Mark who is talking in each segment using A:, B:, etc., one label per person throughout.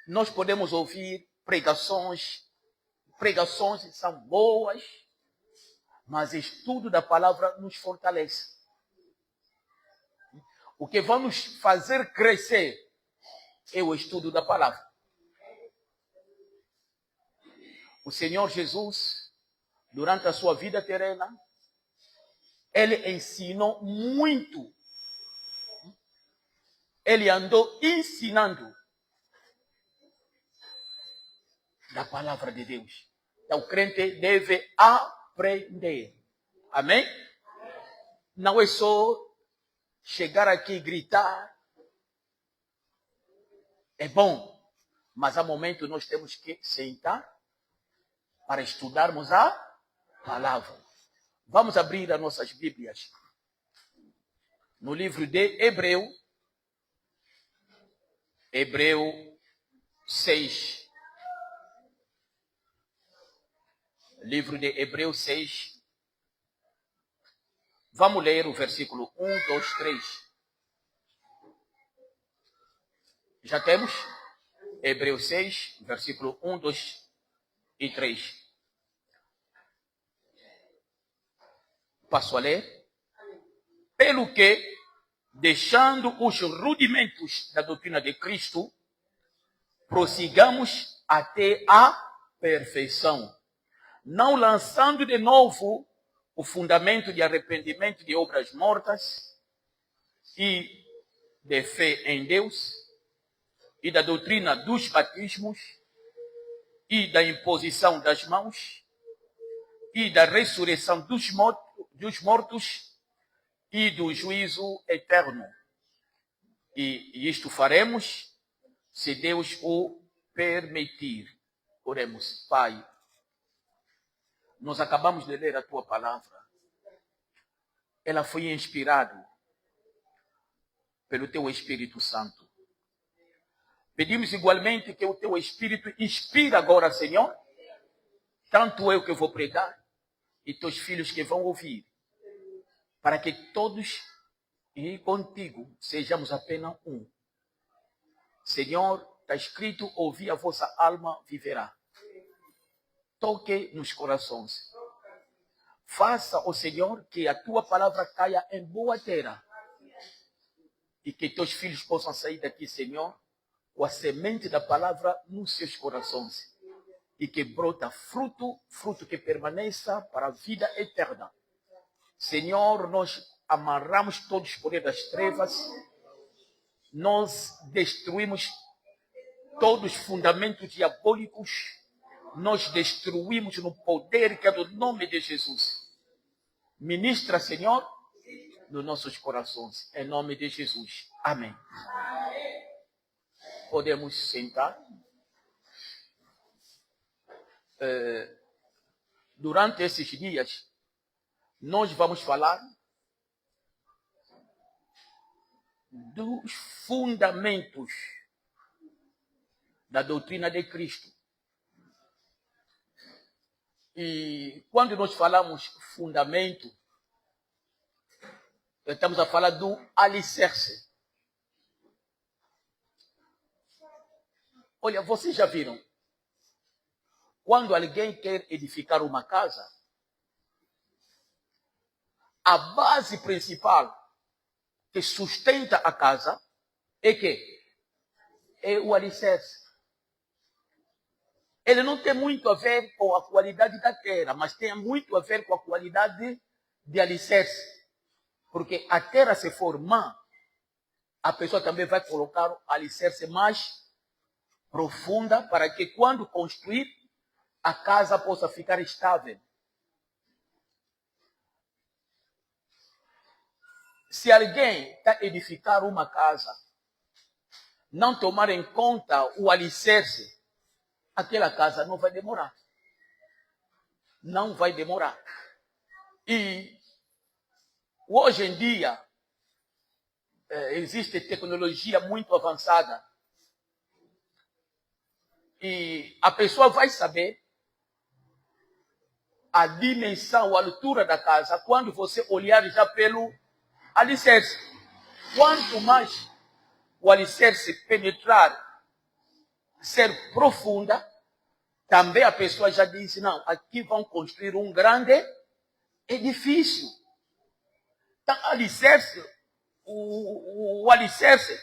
A: Nós podemos ouvir pregações são boas, mas estudo da palavra nos fortalece. O que vai nos fazer crescer é o estudo da palavra. O Senhor Jesus, durante a sua vida terrena, ele ensinou muito. Ele andou ensinando da palavra de Deus. Então, o crente deve aprender. Amém? Não é só chegar aqui e gritar. É bom, mas há momentos nós temos que sentar para estudarmos a palavra. Vamos abrir as nossas Bíblias no livro de Hebreu 6. Livro de Hebreu 6. Vamos ler o versículo 1, 2, 3. Já temos? Hebreu 6, versículo 1, 2 e 3. Passo a ler. Pelo que, deixando os rudimentos da doutrina de Cristo, prossigamos até a perfeição, não lançando de novo o fundamento de arrependimento de obras mortas e de fé em Deus, e da doutrina dos batismos, e da imposição das mãos, e da ressurreição dos mortos, e do juízo eterno. E isto faremos, se Deus o permitir. Oremos. Pai, nós acabamos de ler a tua palavra. Ela foi inspirada pelo teu Espírito Santo. Pedimos igualmente que o teu Espírito inspire agora, Senhor, tanto eu que vou pregar e teus filhos que vão ouvir, para que todos e contigo sejamos apenas um. Senhor, está escrito, ouvir a vossa alma viverá. Toque nos corações. Faça, ó Senhor, que a tua palavra caia em boa terra. E que teus filhos possam sair daqui, Senhor, com a semente da palavra nos seus corações. E que brota fruto que permaneça para a vida eterna. Senhor, nós amarramos todos os poderes das trevas. Nós destruímos todos os fundamentos diabólicos. Nós destruímos no poder que é do nome de Jesus. Ministra, Senhor, nos nossos corações. Em nome de Jesus. Amém. Podemos sentar. Durante esses dias, nós vamos falar dos fundamentos da doutrina de Cristo. E quando nós falamos fundamento, estamos a falar do alicerce. Olha, vocês já viram? Quando alguém quer edificar uma casa, a base principal que sustenta a casa é que é o alicerce. Ele não tem muito a ver com a qualidade da terra, mas tem muito a ver com a qualidade de alicerce. Porque a terra, se for má, a pessoa também vai colocar o alicerce mais profunda para que quando construir, a casa possa ficar estável. Se alguém está a edificar uma casa, não tomar em conta o alicerce, aquela casa não vai demorar. Não vai demorar. E hoje em dia, existe tecnologia muito avançada. E a pessoa vai saber a dimensão, a altura da casa, quando você olhar já pelo alicerce. Quanto mais o alicerce penetrar ser profunda, também a pessoa já disse, não, aqui vão construir um grande edifício. Então, alicerce, o alicerce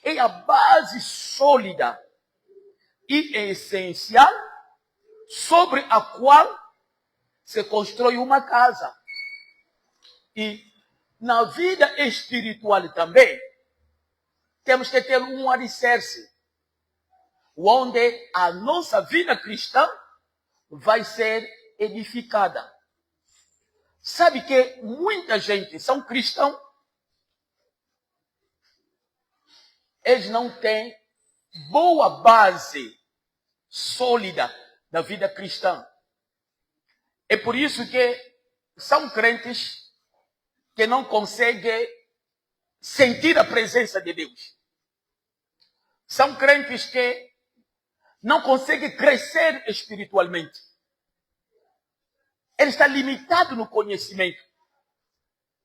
A: é a base sólida e essencial sobre a qual se constrói uma casa. E na vida espiritual também, temos que ter um alicerce, onde a nossa vida cristã vai ser edificada. Sabe que muita gente são cristãos, eles não têm boa base sólida da vida cristã. É por isso que são crentes que não conseguem sentir a presença de Deus. São crentes que não conseguem crescer espiritualmente. Ele está limitado no conhecimento.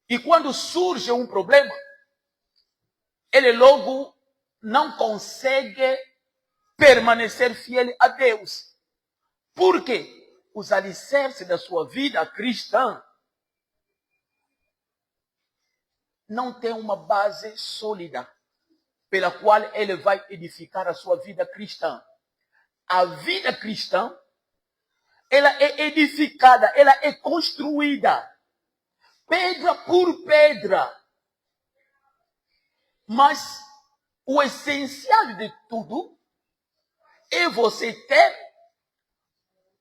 A: E quando surge um problema, ele logo não consegue permanecer fiel a Deus. Por quê? Os alicerces da sua vida cristã não têm uma base sólida pela qual ele vai edificar a sua vida cristã. A vida cristã, ela é edificada, ela é construída, pedra por pedra. Mas o essencial de tudo é você ter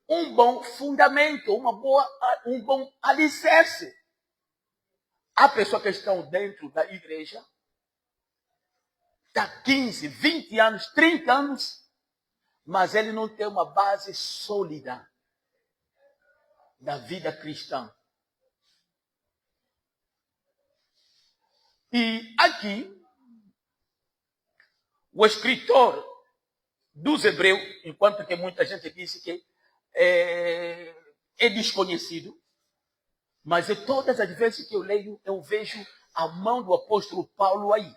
A: um bom fundamento, um bom alicerce. Há pessoas que estão dentro da igreja, há 15, 20 anos, 30 anos, mas ele não tem uma base sólida da vida cristã. E aqui, o escritor dos Hebreus, enquanto que muita gente disse que é desconhecido, mas todas as vezes que eu leio, eu vejo a mão do apóstolo Paulo aí.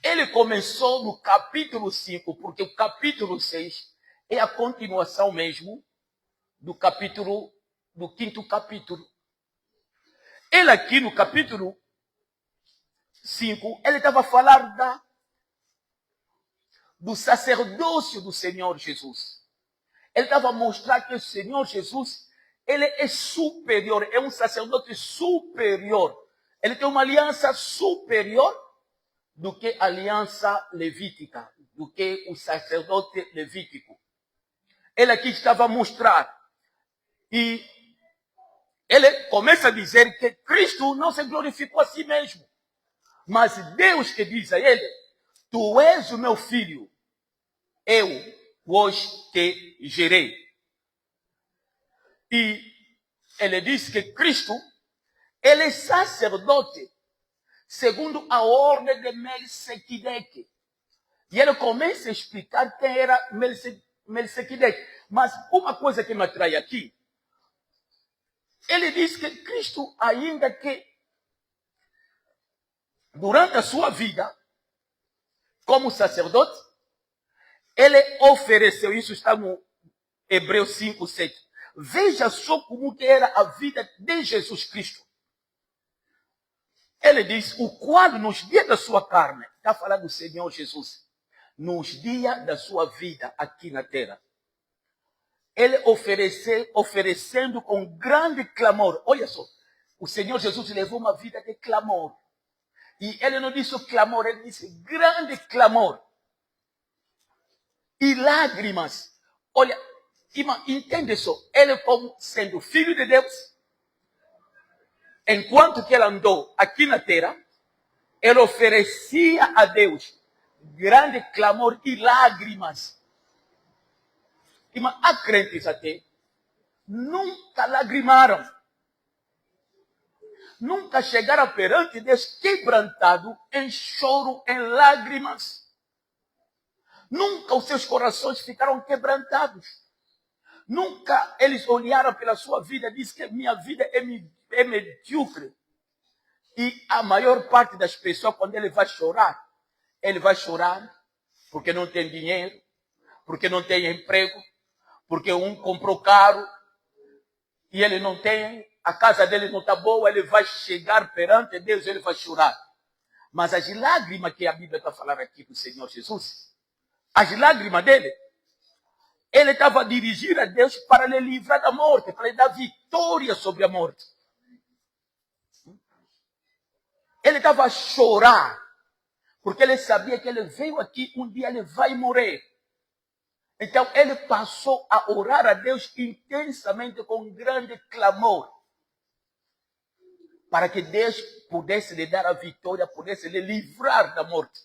A: Ele começou no capítulo 5, porque o capítulo 6 é a continuação mesmo do 5º capítulo. Ele aqui no capítulo 5, ele estava a falar do sacerdócio do Senhor Jesus. Ele estava a mostrar que o Senhor Jesus, ele é superior, é um sacerdote superior. Ele tem uma aliança superior do que a aliança levítica, do que o sacerdote levítico. Ele aqui estava a mostrar. E ele começa a dizer que Cristo não se glorificou a si mesmo. Mas Deus que diz a ele, tu és o meu filho, eu hoje te gerei. E ele diz que Cristo, ele é sacerdote, segundo a ordem de Melquisedeque. E ele começa a explicar quem era Melquisedeque. Mas uma coisa que me atrai aqui, ele diz que Cristo, ainda que durante a sua vida, como sacerdote, ele ofereceu, isso está no Hebreus 5, 7. Veja só como que era a vida de Jesus Cristo. Ele diz, o qual nos dias da sua carne, está falando do Senhor Jesus, nos dias da sua vida aqui na terra, ele oferecendo com grande clamor. Olha só, o Senhor Jesus levou uma vida de clamor. E ele não disse clamor, ele disse grande clamor. E lágrimas. Olha, entende só, ele como sendo filho de Deus, enquanto que ele andou aqui na terra, ele oferecia a Deus grande clamor e lágrimas. Há crentes até, nunca lagrimaram. Nunca chegaram perante Deus quebrantado em choro, em lágrimas. Nunca os seus corações ficaram quebrantados. Nunca eles olharam pela sua vida e disseram que minha vida é medíocre. E a maior parte das pessoas, quando ele vai chorar, ele vai chorar porque não tem dinheiro, porque não tem emprego, porque um comprou carro e ele não tem, a casa dele não está boa, ele vai chegar perante Deus e ele vai chorar. Mas as lágrimas que a Bíblia está falando aqui do Senhor Jesus, as lágrimas dele, ele estava a dirigir a Deus para lhe livrar da morte, para lhe dar vitória sobre a morte. Ele estava a chorar, porque ele sabia que ele veio aqui, um dia ele vai morrer. Então ele passou a orar a Deus intensamente, com grande clamor, para que Deus pudesse lhe dar a vitória, pudesse lhe livrar da morte.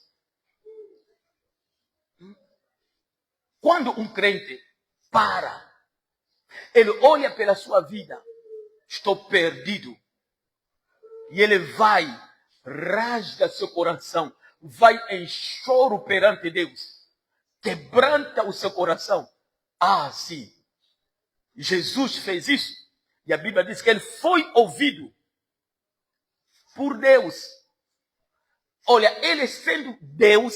A: Quando um crente para, ele olha pela sua vida, estou perdido, e ele vai, rasga seu coração, vai em choro perante Deus, quebranta o seu coração. Ah, sim, Jesus fez isso, e a Bíblia diz que ele foi ouvido por Deus. Olha, ele sendo Deus,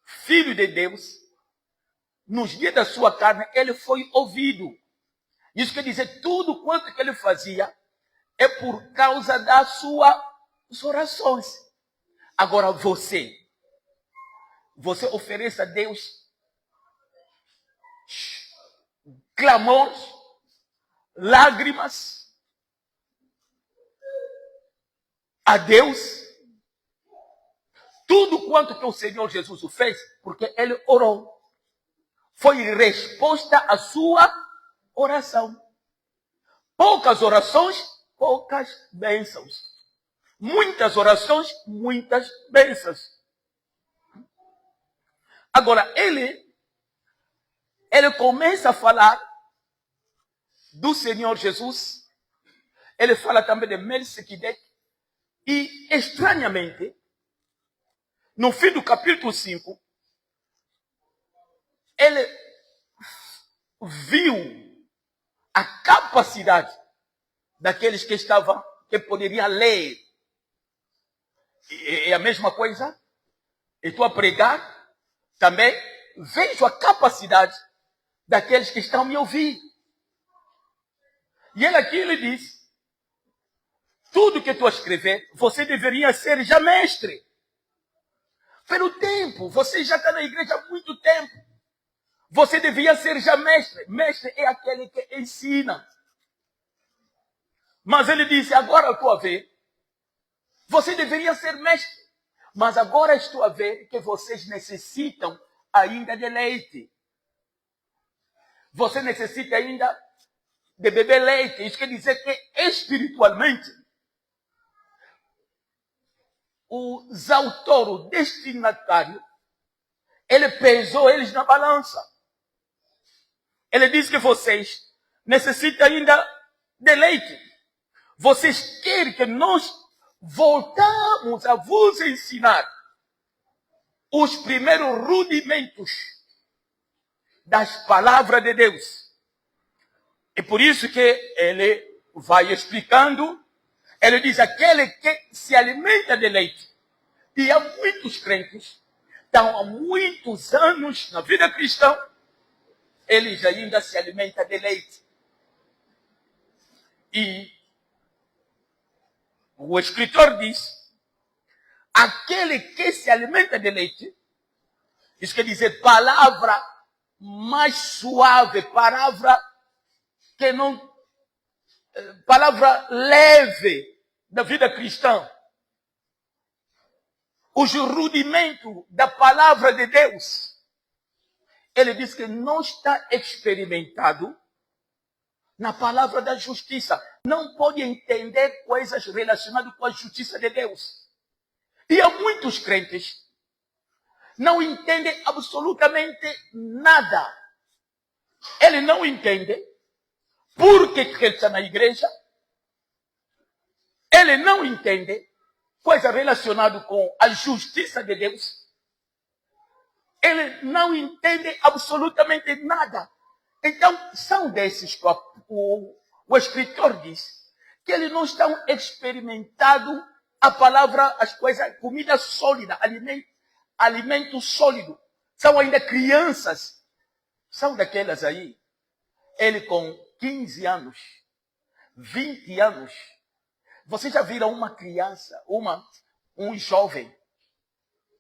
A: filho de Deus, nos dias da sua carne, ele foi ouvido. Isso quer dizer, tudo quanto que ele fazia é por causa das suas orações. Agora você oferece a Deus clamores, lágrimas a Deus. Tudo quanto que o Senhor Jesus o fez, porque ele orou. Foi resposta à sua oração. Poucas orações, poucas bênçãos. Muitas orações, muitas bênçãos. Agora, ele começa a falar do Senhor Jesus. Ele fala também de Melquisedeque. E, estranhamente, no fim do capítulo 5, ele viu a capacidade daqueles que poderiam ler. É a mesma coisa. Eu estou a pregar, também vejo a capacidade daqueles que estão me ouvindo. E ele aqui ele diz, tudo que tu escrever, você deveria ser já mestre. Pelo tempo, você já está na igreja há muito tempo. Você devia ser já mestre. Mestre é aquele que ensina. Mas ele disse, agora eu estou a ver. Você deveria ser mestre. Mas agora estou a ver que vocês necessitam ainda de leite. Você necessita ainda de beber leite. Isso quer dizer que espiritualmente, os autores, o destinatário, ele pesou eles na balança. Ele diz que vocês necessitam ainda de leite. Vocês querem que nós voltamos a vos ensinar os primeiros rudimentos das palavras de Deus. E por isso que ele vai explicando. Ele diz, aquele que se alimenta de leite. E há muitos crentes, estão há muitos anos na vida cristã, eles ainda se alimentam de leite. E o escritor diz, aquele que se alimenta de leite, isso quer dizer palavra mais suave, palavra que não, palavra leve da vida cristã. Os rudimentos da palavra de Deus. Ele diz que não está experimentado na palavra da justiça. Não pode entender coisas relacionadas com a justiça de Deus. E há muitos crentes não entendem absolutamente nada. Ele não entende por que ele está na igreja. Ele não entende coisa relacionada com a justiça de Deus. Ele não entende absolutamente nada. Então, são desses que o escritor diz que eles não estão experimentando a palavra, as coisas, comida sólida, alimento, alimento sólido. São ainda crianças. São daquelas aí. Ele com 15 anos, 20 anos. Vocês já viram uma criança, um jovem,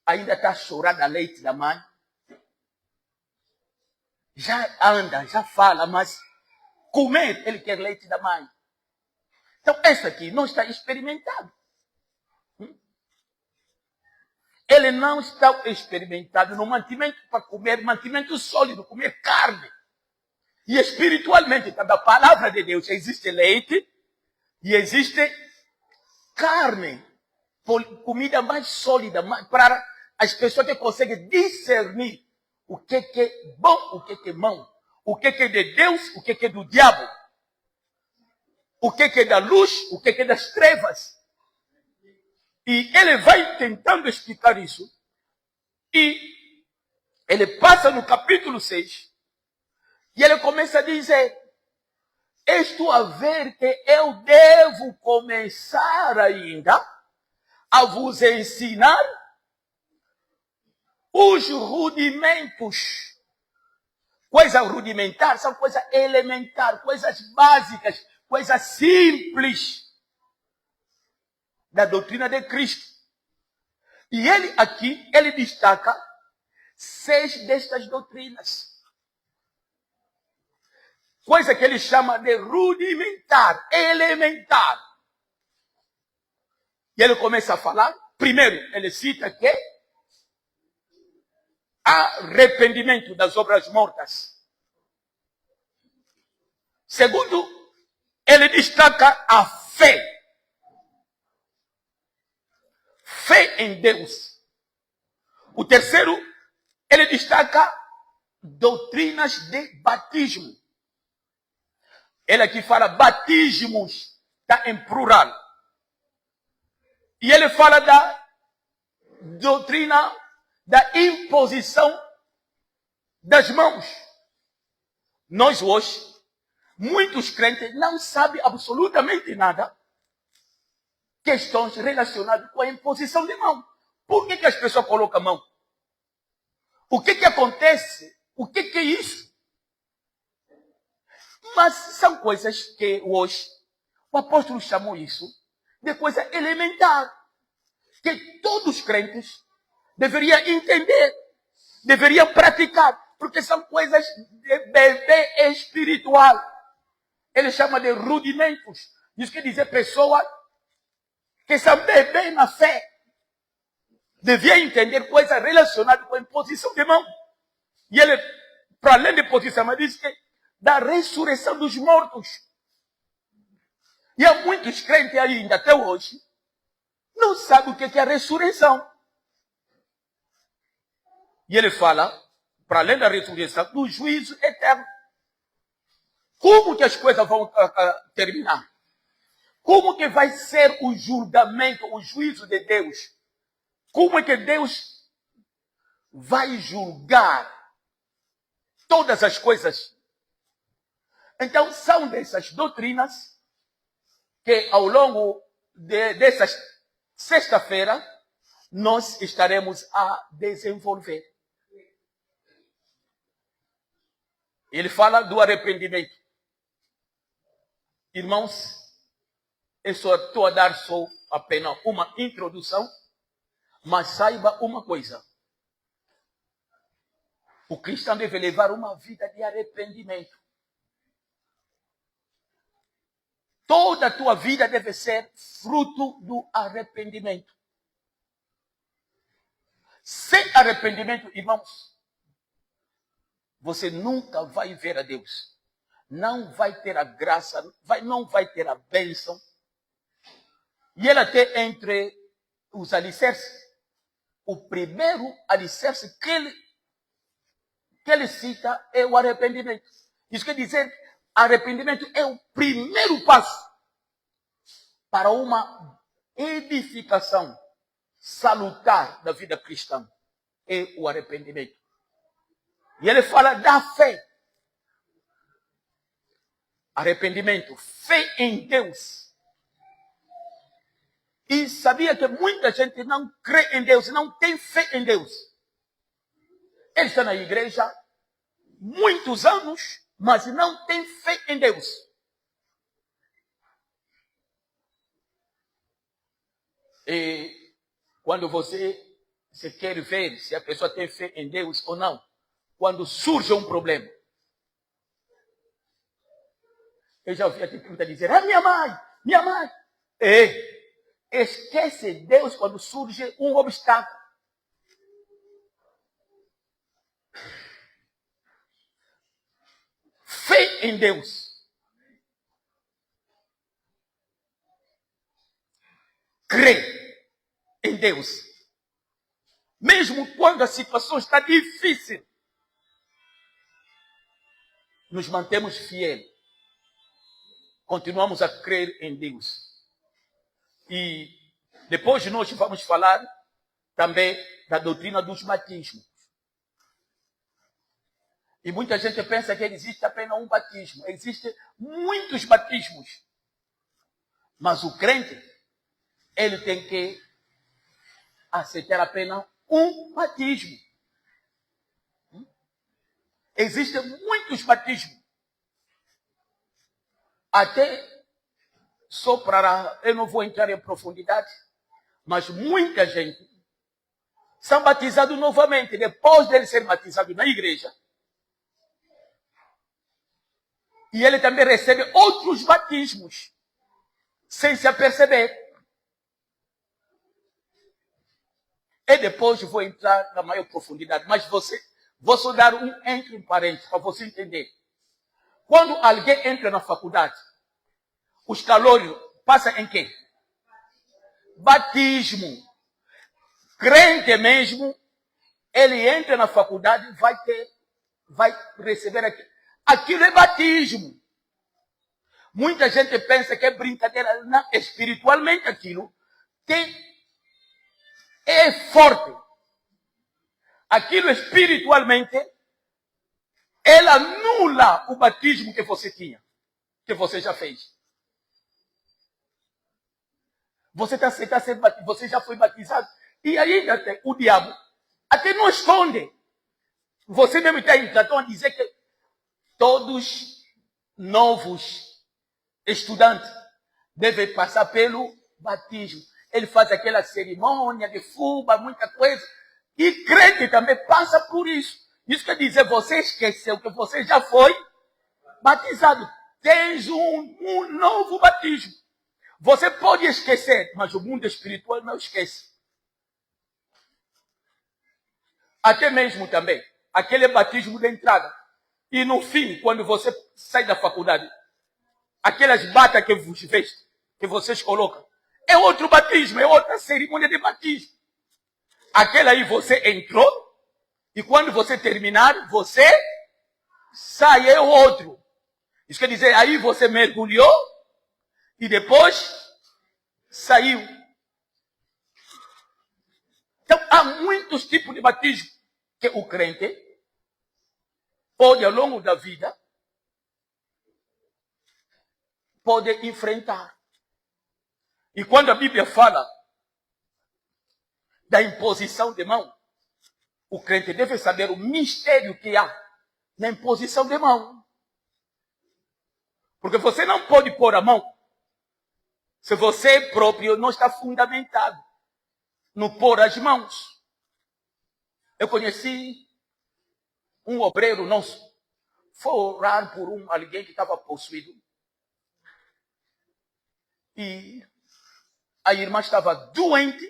A: ainda está chorando a leite da mãe? Já anda, já fala, mas comer, ele quer leite da mãe. Então, esse aqui não está experimentado. Ele não está experimentado no mantimento para comer, mantimento sólido, comer carne. E espiritualmente, da palavra de Deus, existe leite e existe carne. Comida mais sólida, para as pessoas que conseguem discernir o que é bom, o que é mau. O que é de Deus, o que é do diabo. O que é da luz, o que é das trevas. E ele vai tentando explicar isso. E ele passa no capítulo 6. E ele começa a dizer: estou a ver que eu devo começar ainda a vos ensinar os rudimentos. Coisa rudimentar são coisas elementares, coisas básicas, coisas simples da doutrina de Cristo. E ele aqui, ele destaca 6 destas doutrinas. Coisa que ele chama de rudimentar, elementar. E ele começa a falar. Primeiro, ele cita que arrependimento das obras mortas. Segundo, ele destaca a fé. Fé em Deus. O terceiro, ele destaca doutrinas de batismo. Ele aqui fala batismos, está em plural. E ele fala da doutrina da imposição das mãos. Nós hoje, muitos crentes não sabem absolutamente nada. Questões relacionadas com a imposição de mão. Por que as pessoas colocam a mão? O que acontece? O que é isso? Mas são coisas que hoje o apóstolo chamou isso de coisa elementar. Que todos os crentes deveriam entender, deveriam praticar. Porque são coisas de bebê espiritual. Ele chama de rudimentos. Isso quer dizer pessoas que são bebê na fé. Devia entender coisas relacionadas com a imposição de mão. E ele, para além de posição, ele diz que da ressurreição dos mortos. E há muitos crentes ainda, até hoje, não sabem o que é a ressurreição. E ele fala, para além da ressurreição, do juízo eterno. Como que as coisas vão terminar? Como que vai ser o julgamento, o juízo de Deus? Como é que Deus vai julgar todas as coisas? Então, são dessas doutrinas que ao longo dessa sexta-feira nós estaremos a desenvolver. Ele fala do arrependimento. Irmãos, eu só estou a dar só apenas uma introdução, mas saiba uma coisa. O cristão deve levar uma vida de arrependimento. Toda a tua vida deve ser fruto do arrependimento. Sem arrependimento, irmãos, você nunca vai ver a Deus. Não vai ter a graça, não vai ter a bênção. E ele até entre os alicerces, o primeiro alicerce que ele cita é o arrependimento. Isso quer dizer, arrependimento é o primeiro passo para uma edificação salutar da vida cristã. É o arrependimento. E ele fala da fé. Arrependimento, fé em Deus. E sabia que muita gente não crê em Deus, não tem fé em Deus. Ele está na igreja muitos anos, mas não tem fé em Deus. E quando você quer ver se a pessoa tem fé em Deus ou não, quando surge um problema, eu já ouvi a pergunta dizer, minha mãe. Esquece Deus quando surge um obstáculo. Fé em Deus. Crê em Deus. Mesmo quando a situação está difícil, nos mantemos fiéis. Continuamos a crer em Deus. E depois nós vamos falar também da doutrina dos batismos. E muita gente pensa que existe apenas um batismo. Existem muitos batismos. Mas o crente, ele tem que aceitar apenas um batismo. Existem muitos batismos. Até só para... Eu não vou entrar em profundidade, mas muita gente são batizados novamente, depois dele ser batizado na igreja. E ele também recebe outros batismos, sem se aperceber. E depois vou entrar na maior profundidade. Mas vou só dar entre parênteses, para você entender. Quando alguém entra na faculdade, os calouros passam em quê? Batismo. Crente mesmo, ele entra na faculdade e vai receber aquilo. Aquilo é batismo. Muita gente pensa que é brincadeira. Não, espiritualmente aquilo é forte. Aquilo espiritualmente, ele anula o batismo que você tinha, que você já fez. Você já foi batizado. E aí o diabo até não esconde. Você mesmo está a dizer que todos novos estudantes devem passar pelo batismo. Ele faz aquela cerimônia de fuba, muita coisa. E crente também passa por isso. Isso quer dizer, você esqueceu que você já foi batizado. Tens um novo batismo. Você pode esquecer, mas o mundo espiritual não esquece. Até mesmo também, aquele batismo de entrada. E no fim, quando você sai da faculdade, aquelas batas que vos veste, que vocês colocam, é outro batismo, é outra cerimônia de batismo. Aquela aí você entrou, e quando você terminar, você sai, é outro. Isso quer dizer, aí você mergulhou, e depois saiu. Então, há muitos tipos de batismo que o crente pode, ao longo da vida, pode enfrentar. E quando a Bíblia fala da imposição de mão, o crente deve saber o mistério que há na imposição de mão. Porque você não pode pôr a mão se você próprio não está fundamentado no pôr as mãos. Eu conheci um obreiro nosso, foi orar por alguém que estava possuído. E a irmã estava doente.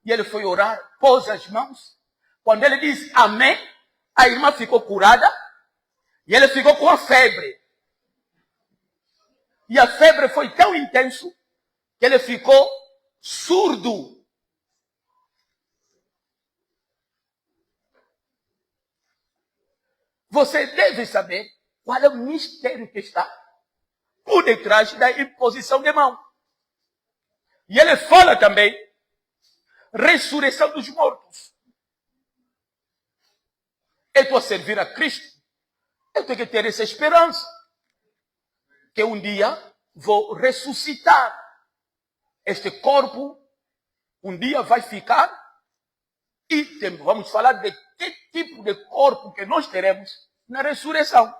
A: E ele foi orar, pôs as mãos. Quando ele disse amém, a irmã ficou curada. E ele ficou com a febre. E a febre foi tão intensa que ele ficou surdo. Você deve saber qual é o mistério que está por detrás da imposição de mão. E ele fala também ressurreição dos mortos. Eu estou a servir a Cristo. Eu tenho que ter essa esperança. Que um dia vou ressuscitar. Este corpo um dia vai ficar e vamos falar de que tipo de corpo que nós teremos na ressurreição.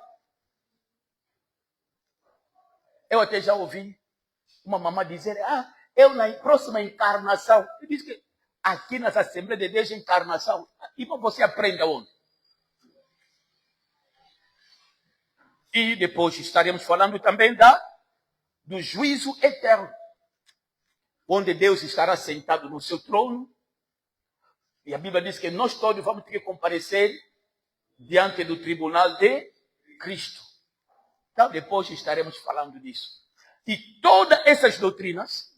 A: Eu até já ouvi uma mamãe dizer, eu na próxima encarnação, eu disse que aqui nas Assembleias de Deus encarnação, e você aprende aonde? E depois estaremos falando também do juízo eterno, onde Deus estará sentado no seu trono, e a Bíblia diz que nós todos vamos ter que comparecer diante do tribunal de Cristo. Então depois estaremos falando disso. E todas essas doutrinas,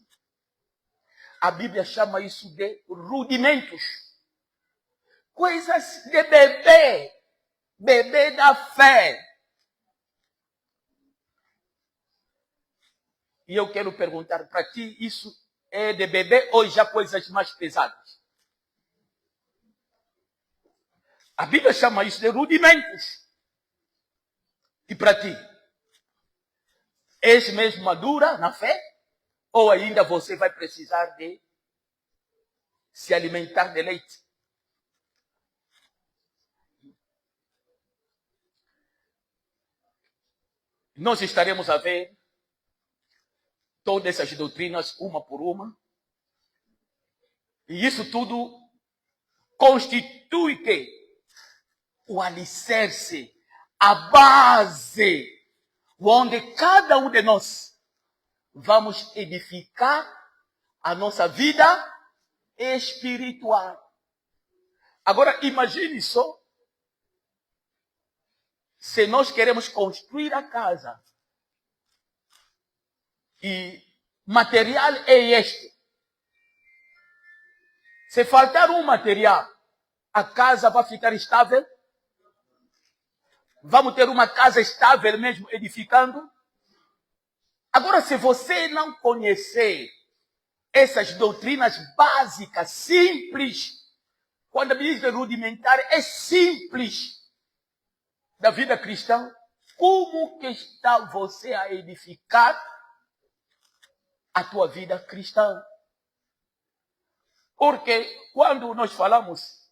A: a Bíblia chama isso de rudimentos. Coisas de bebê da fé. E eu quero perguntar para ti, isso é de bebê ou já coisas mais pesadas? A Bíblia chama isso de rudimentos. E para ti? És mesmo madura na fé? Ou ainda você vai precisar de se alimentar de leite? Nós estaremos a ver todas essas doutrinas, uma por uma. E isso tudo constitui que o alicerce, a base, onde cada um de nós vamos edificar a nossa vida espiritual. Agora, imagine só, se nós queremos construir a casa, e material é este. Se faltar um material, a casa vai ficar estável? Vamos ter uma casa estável mesmo edificando? Agora, se você não conhecer essas doutrinas básicas, simples, quando a Bíblia diz rudimentar, é simples, da vida cristã, como que está você a edificar a tua vida cristã? Porque quando nós falamos,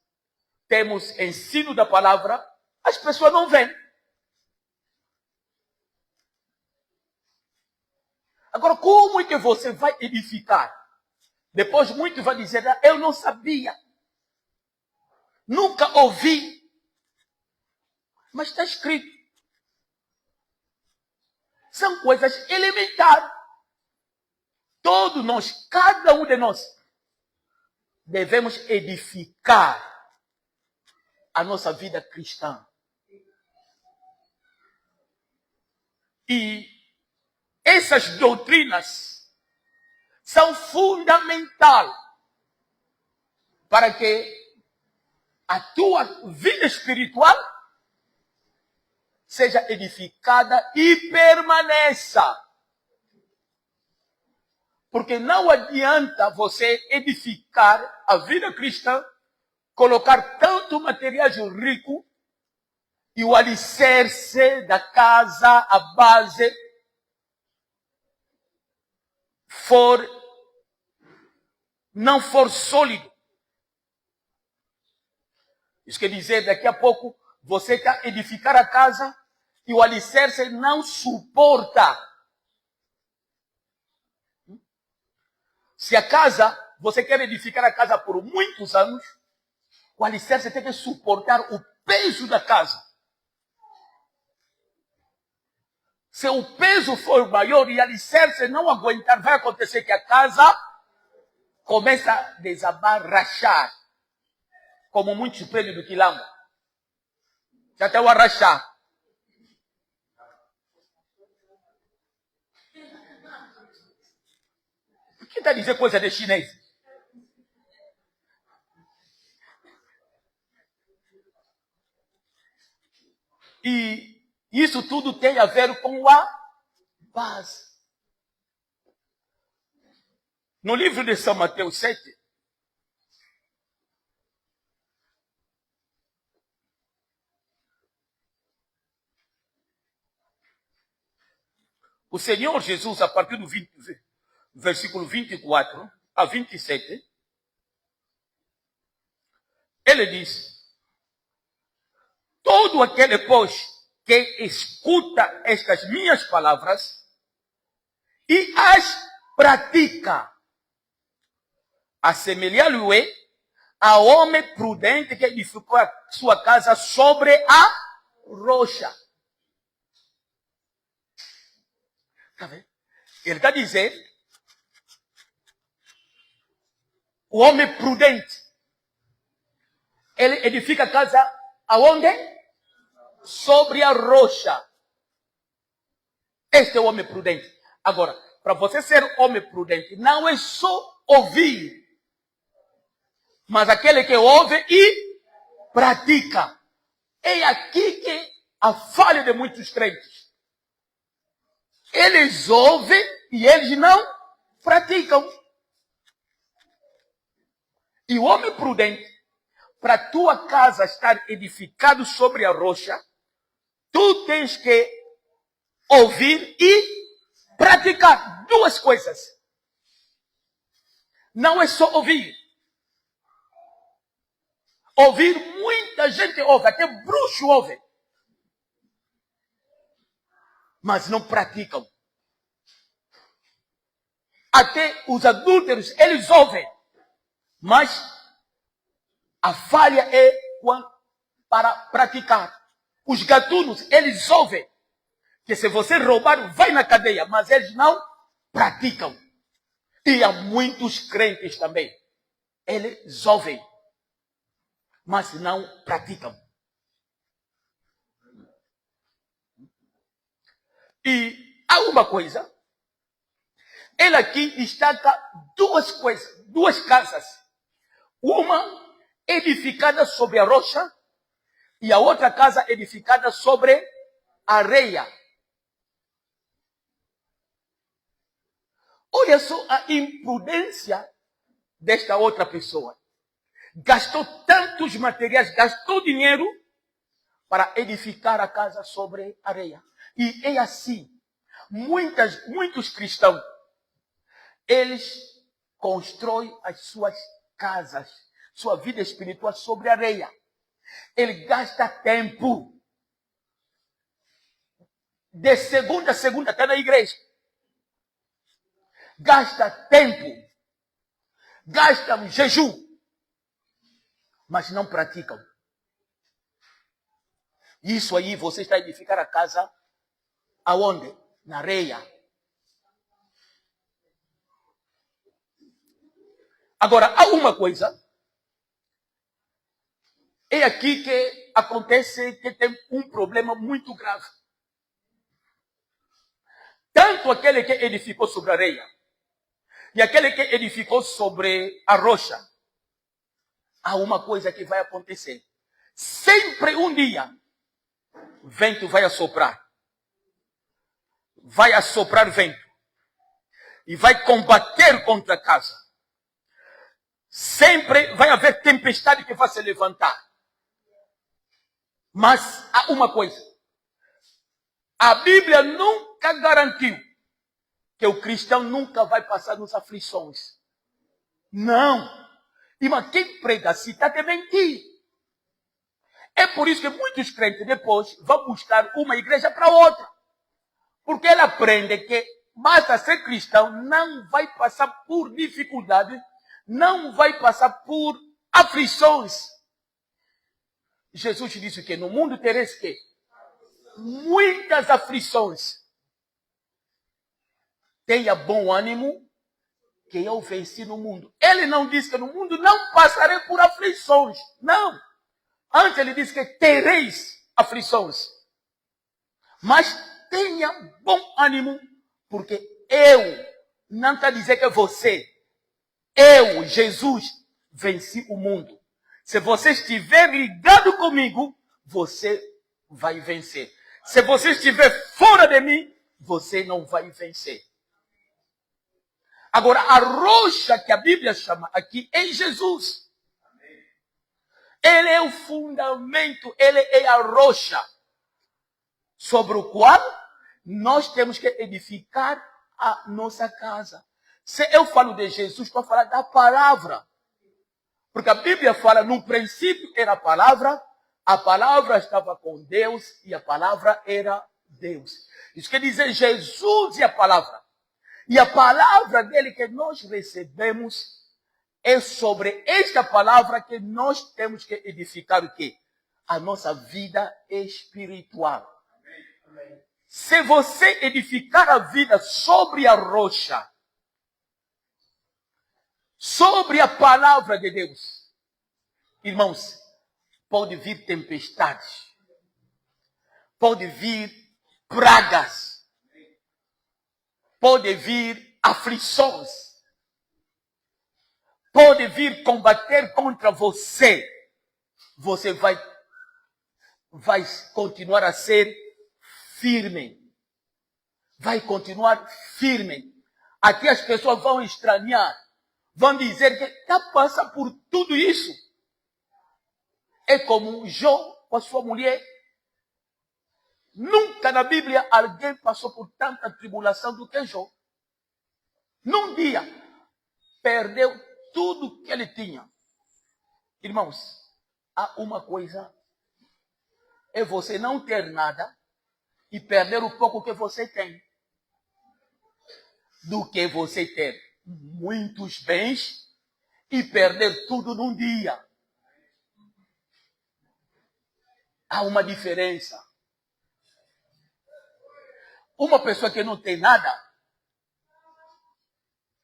A: temos ensino da palavra, as pessoas não veem. Agora, como é que você vai edificar? Depois muitos vão dizer, eu não sabia. Nunca ouvi. Mas está escrito. São coisas elementares. Todos nós, cada um de nós, devemos edificar a nossa vida cristã. E essas doutrinas são fundamentais para que a tua vida espiritual seja edificada e permaneça. Porque não adianta você edificar a vida cristã, colocar tanto material rico e o alicerce da casa, a base, não for sólido. Isso quer dizer, daqui a pouco, você quer edificar a casa e o alicerce não suporta. Se a casa, você quer edificar a casa por muitos anos, o alicerce tem que suportar o peso da casa. Se o peso for maior e o alicerce não aguentar, vai acontecer que a casa começa a desabar, rachar. Como muitos prédios do Quilamba. Já estão a rachar. Por que está a dizer coisa de chinês? E isso tudo tem a ver com a base. No livro de São Mateus 7, o Senhor Jesus, a partir do versículo 24 a 27, ele diz: todo aquele, pois, que escuta estas minhas palavras e as pratica, assemelhar-lhe-é a homem prudente que edificou a sua casa sobre a rocha. Está vendo? Ele está dizendo, o homem prudente, ele edifica a casa aonde? Sobre a rocha. Este é o homem prudente. Agora, para você ser homem prudente, não é só ouvir, mas aquele que ouve e pratica. É aqui que a falha de muitos crentes. Eles ouvem e eles não praticam. E o homem prudente, para a tua casa estar edificado sobre a rocha, tu tens que ouvir e praticar duas coisas. Não é só ouvir. Ouvir, muita gente ouve, até bruxo ouve. Mas não praticam. Até os adúlteros, eles ouvem. Mas a falha é para praticar. Os gatunos, eles ouvem que se você roubar, vai na cadeia, mas eles não praticam. E há muitos crentes também. Eles ouvem, mas não praticam. E há uma coisa, ele aqui destaca duas coisas, duas casas. Uma edificada sobre a rocha e a outra casa edificada sobre a areia. Olha só a imprudência desta outra pessoa. Gastou tantos materiais, gastou dinheiro para edificar a casa sobre areia. E é assim, muitos cristãos, eles constroem as suas casas, sua vida espiritual sobre areia. Ele gasta tempo. De segunda a segunda está na igreja. Gasta tempo. Gasta jejum. Mas não praticam. Isso aí você está a edificar a casa aonde? Na areia. Agora, há uma coisa. É aqui que acontece que tem um problema muito grave. Tanto aquele que edificou sobre a areia e aquele que edificou sobre a rocha. Há uma coisa que vai acontecer. Sempre um dia, o vento vai assoprar. Vai assoprar vento. E vai combater contra a casa. Sempre vai haver tempestade que vai se levantar. Mas há uma coisa. A Bíblia nunca garantiu que o cristão nunca vai passar nas aflições. Não. E mas quem prega assim está de mentir. É por isso que muitos crentes depois vão buscar uma igreja para outra. Porque ele aprende que basta ser cristão, não vai passar por dificuldade, não vai passar por aflições. Jesus disse que no mundo tereis que muitas aflições. Tenha bom ânimo, que eu venci no mundo. Ele não disse que no mundo não passarei por aflições. Não. Antes ele disse que tereis aflições. Mas tenha bom ânimo, porque eu, não está dizendo que é você, eu, Jesus, venci o mundo. Se você estiver ligado comigo, você vai vencer. Se você estiver fora de mim, você não vai vencer. Agora, a rocha que a Bíblia chama aqui é Jesus. Ele é o fundamento, ele é a rocha sobre o qual nós temos que edificar a nossa casa. Se eu falo de Jesus, estou a falar da palavra. Porque a Bíblia fala, no princípio era a palavra estava com Deus e a palavra era Deus. Isso quer dizer Jesus e a palavra. E a palavra dele que nós recebemos é sobre esta palavra que nós temos que edificar o quê? A nossa vida espiritual. Se você edificar a vida sobre a rocha, sobre a palavra de Deus, irmãos, pode vir tempestades, pode vir pragas, pode vir aflições, pode vir combater contra você. Você vai continuar a ser firme. Vai continuar firme. Aqui as pessoas vão estranhar. Vão dizer que está passando por tudo isso. É como Jó com a sua mulher. Nunca na Bíblia alguém passou por tanta tribulação do que Jó. Num dia, perdeu tudo que ele tinha. Irmãos, há uma coisa. É você não ter nada e perder o pouco que você tem. Do que você ter muitos bens e perder tudo num dia. Há uma diferença. Uma pessoa que não tem nada,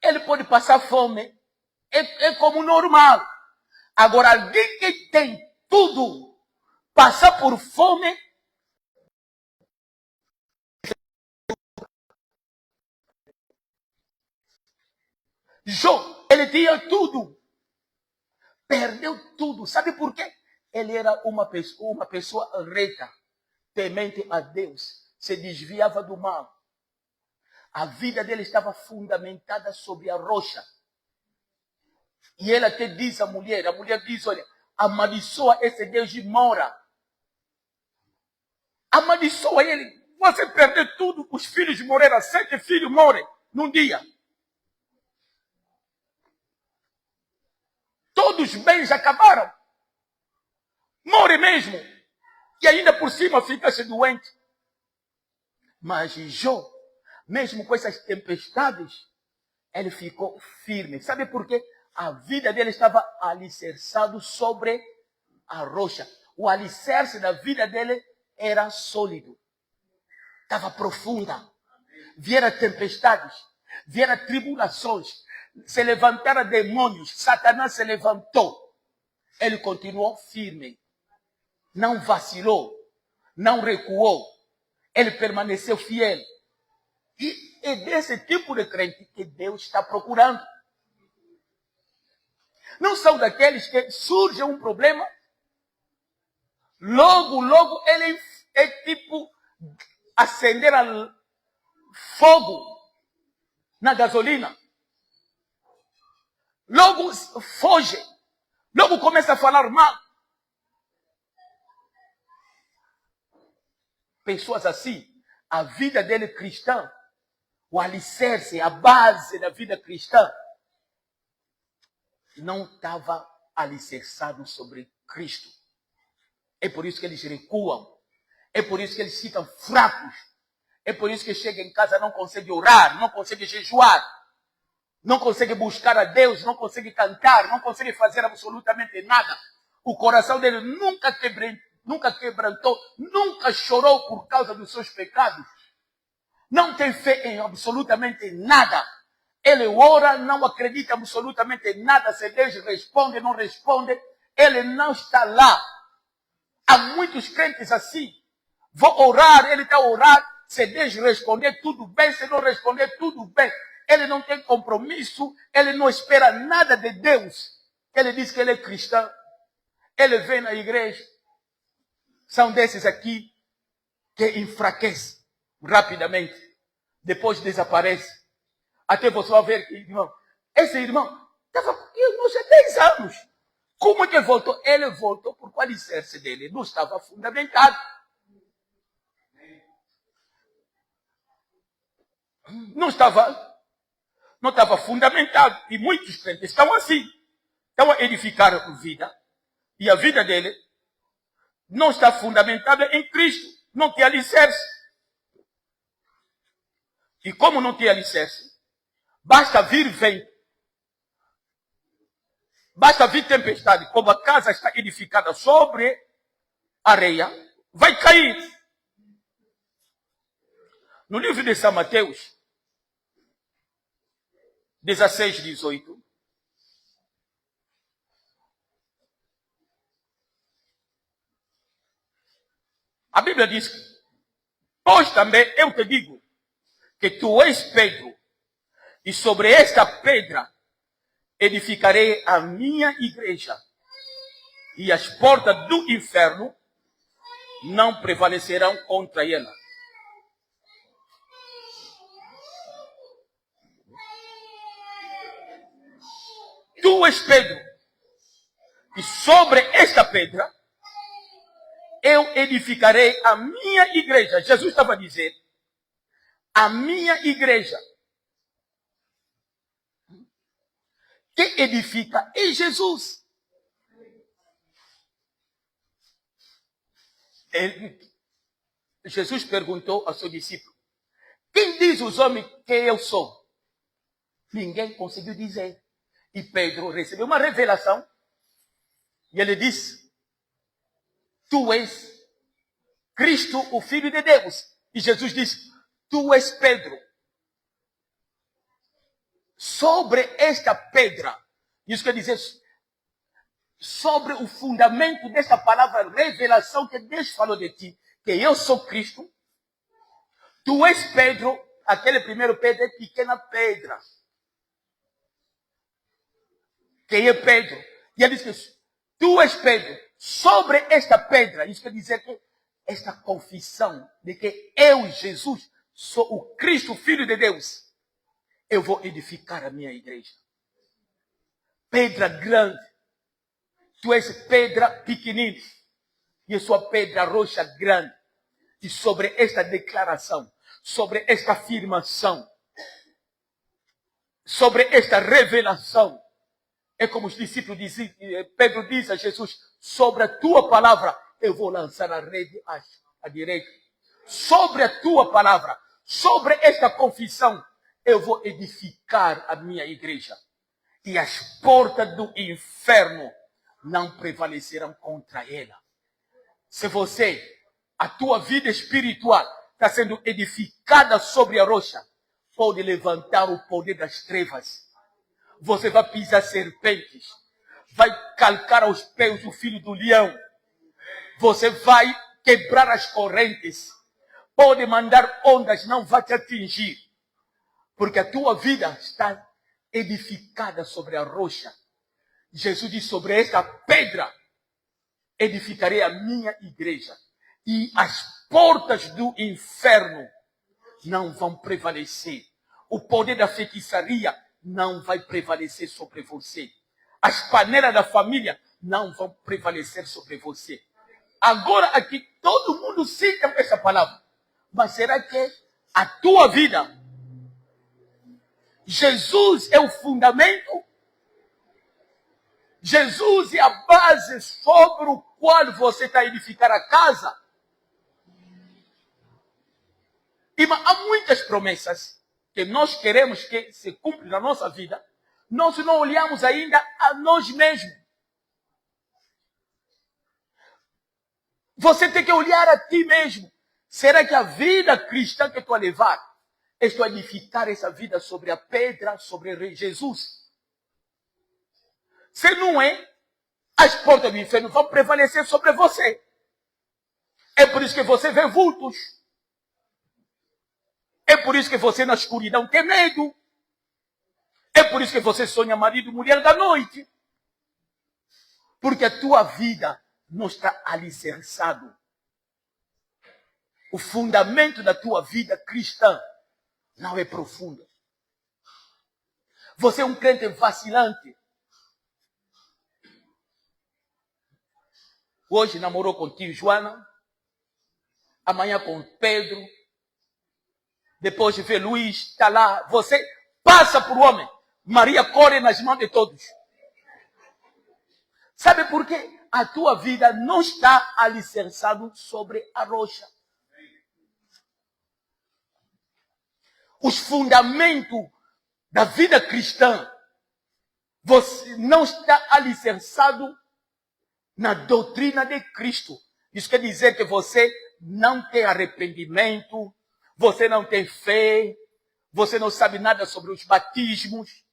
A: ele pode passar fome. É como normal. Agora, alguém que tem tudo, passar por fome, Jó, ele tinha tudo. Perdeu tudo. Sabe por quê? Ele era uma pessoa reta, temente a Deus. Se desviava do mal. A vida dele estava fundamentada sobre a rocha. E ele até diz à mulher, a mulher diz, olha, amaldiçoa esse Deus de mora. Amaldiçoa ele. Você perdeu tudo, os filhos morreram, 7 filhos morrem num dia. Todos os bens acabaram. Morre mesmo. E ainda por cima fica-se doente. Mas Jó, mesmo com essas tempestades, ele ficou firme. Sabe por quê? A vida dele estava alicerçada sobre a rocha. O alicerce da vida dele era sólido. Estava profunda. Vieram tempestades, vieram tribulações, se levantaram demônios, Satanás se levantou. Ele continuou firme. Não vacilou, não recuou. Ele permaneceu fiel. E é desse tipo de crente que Deus está procurando. Não são daqueles que surge um problema, logo ele é tipo acender fogo na gasolina. Logo foge, logo começa a falar mal. Pessoas assim, a vida dele cristã, o alicerce, a base da vida cristã, não estava alicerçado sobre Cristo. É por isso que eles recuam. É por isso que eles ficam fracos. É por isso que chegam em casa, não conseguem orar, não conseguem jejuar, não conseguem buscar a Deus, não conseguem cantar, não conseguem fazer absolutamente nada. O coração dele nunca quebrantou, nunca chorou por causa dos seus pecados. Não tem fé em absolutamente nada. Ele ora, não acredita absolutamente em nada. Se Deus responde, não responde. Ele não está lá. Há muitos crentes assim. Vou orar, ele está a orar. Se Deus responder, tudo bem. Se não responder, tudo bem. Ele não tem compromisso. Ele não espera nada de Deus. Ele diz que ele é cristão. Ele vem na igreja. São desses aqui que enfraquecem rapidamente. Depois desaparece. Até você vai ver, irmão. Esse irmão estava conosco há 10 anos. Como é que voltou? Ele voltou porque o alicerce dele não estava fundamentado. não estava fundamentado. E muitos crentes estão assim. Estão a edificar a vida. E a vida dele não está fundamentada em Cristo. Não tem alicerce. E como não tem alicerce, basta vir vento. Basta vir tempestade. Como a casa está edificada sobre areia, vai cair. No livro de São Mateus, 16, 18, a Bíblia diz: pois também eu te digo que tu és Pedro, e sobre esta pedra edificarei a minha igreja, e as portas do inferno não prevalecerão contra ela. Tu és Pedro, e sobre esta pedra eu edificarei a minha igreja. Jesus estava a dizer, a minha igreja. Quem edifica é Jesus. Jesus perguntou ao seu discípulo, quem diz os homens que eu sou? Ninguém conseguiu dizer. E Pedro recebeu uma revelação. E ele disse, tu és Cristo, o Filho de Deus. E Jesus disse, tu és Pedro. Sobre esta pedra, isso quer dizer, sobre o fundamento desta palavra, revelação que Deus falou de ti, que eu sou Cristo, tu és Pedro, aquele primeiro Pedro é pequena pedra. Quem é Pedro? E ele diz que tu és Pedro, sobre esta pedra, isso quer dizer que esta confissão de que eu, Jesus, sou o Cristo, Filho de Deus, eu vou edificar a minha igreja. Pedra grande, tu és pedra pequenina, e eu sou a pedra rocha grande. E sobre esta declaração, sobre esta afirmação, sobre esta revelação, é como os discípulos dizem, Pedro diz a Jesus, sobre a tua palavra, eu vou lançar a rede à direita. Sobre a tua palavra, sobre esta confissão, eu vou edificar a minha igreja. E as portas do inferno não prevalecerão contra ela. Se a tua vida espiritual está sendo edificada sobre a rocha, pode levantar o poder das trevas. Você vai pisar serpentes, vai calcar aos pés o filho do leão. Você vai quebrar as correntes. Pode mandar ondas, não vai te atingir. Porque a tua vida está edificada sobre a rocha. Jesus diz, sobre esta pedra edificarei a minha igreja. E as portas do inferno não vão prevalecer. O poder da feitiçaria não vai prevalecer sobre você. As panelas da família não vão prevalecer sobre você. Agora aqui todo mundo cita essa palavra. Mas será que a tua vida, Jesus é o fundamento? Jesus é a base sobre o qual você está a edificar a casa? E há muitas promessas que nós queremos que se cumpram na nossa vida. Nós não olhamos ainda a nós mesmos. Você tem que olhar a ti mesmo. Será que a vida cristã que estou a levar, estou a edificar essa vida sobre a pedra, sobre Jesus? Se não é, as portas do inferno vão prevalecer sobre você. É por isso que você vê vultos. É por isso que você na escuridão tem medo. É por isso que você sonha marido e mulher da noite. Porque a tua vida não está alicerçado. O fundamento da tua vida cristã não é profundo. Você é um crente vacilante. Hoje namorou com tio Joana. Amanhã com Pedro. Depois vê Luís, está lá. Você passa por homem. Maria corre nas mãos de todos. Sabe por quê? A tua vida não está alicerçada sobre a rocha. Os fundamentos da vida cristã, você não está alicerçado na doutrina de Cristo. Isso quer dizer que você não tem arrependimento, você não tem fé, você não sabe nada sobre os batismos,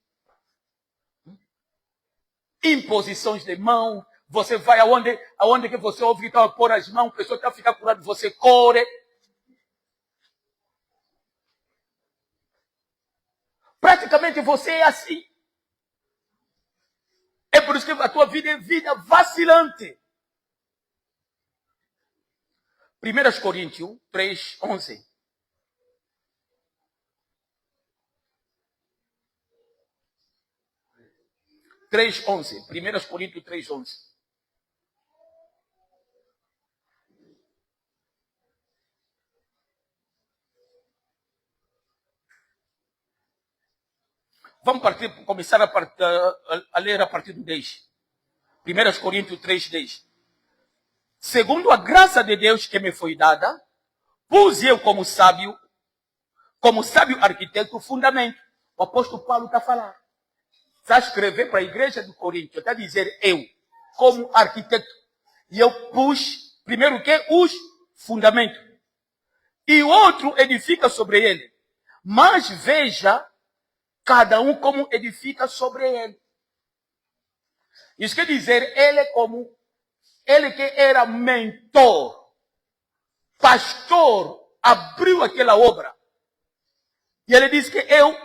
A: imposições de mão. Você vai aonde que você ouve que está a pôr as mãos, a pessoa está a ficar curada, você corre. Praticamente você é assim. É por isso que a tua vida é vida vacilante. 1 Coríntios 3, 11. (1 Coríntios 3, 11. Vamos começar a ler a partir do 10. 1 Coríntios 3, 10. Segundo a graça de Deus que me foi dada, pus eu como sábio arquiteto o fundamento. O apóstolo Paulo está a falar. Está a escrever para a igreja do Coríntios. Está a dizer eu, como arquiteto. E eu pus, primeiro o quê? Os fundamentos. E o outro edifica sobre ele. Mas veja, cada um como edifica sobre ele. Isso quer dizer, ele que era mentor, pastor, abriu aquela obra. E ele diz que eu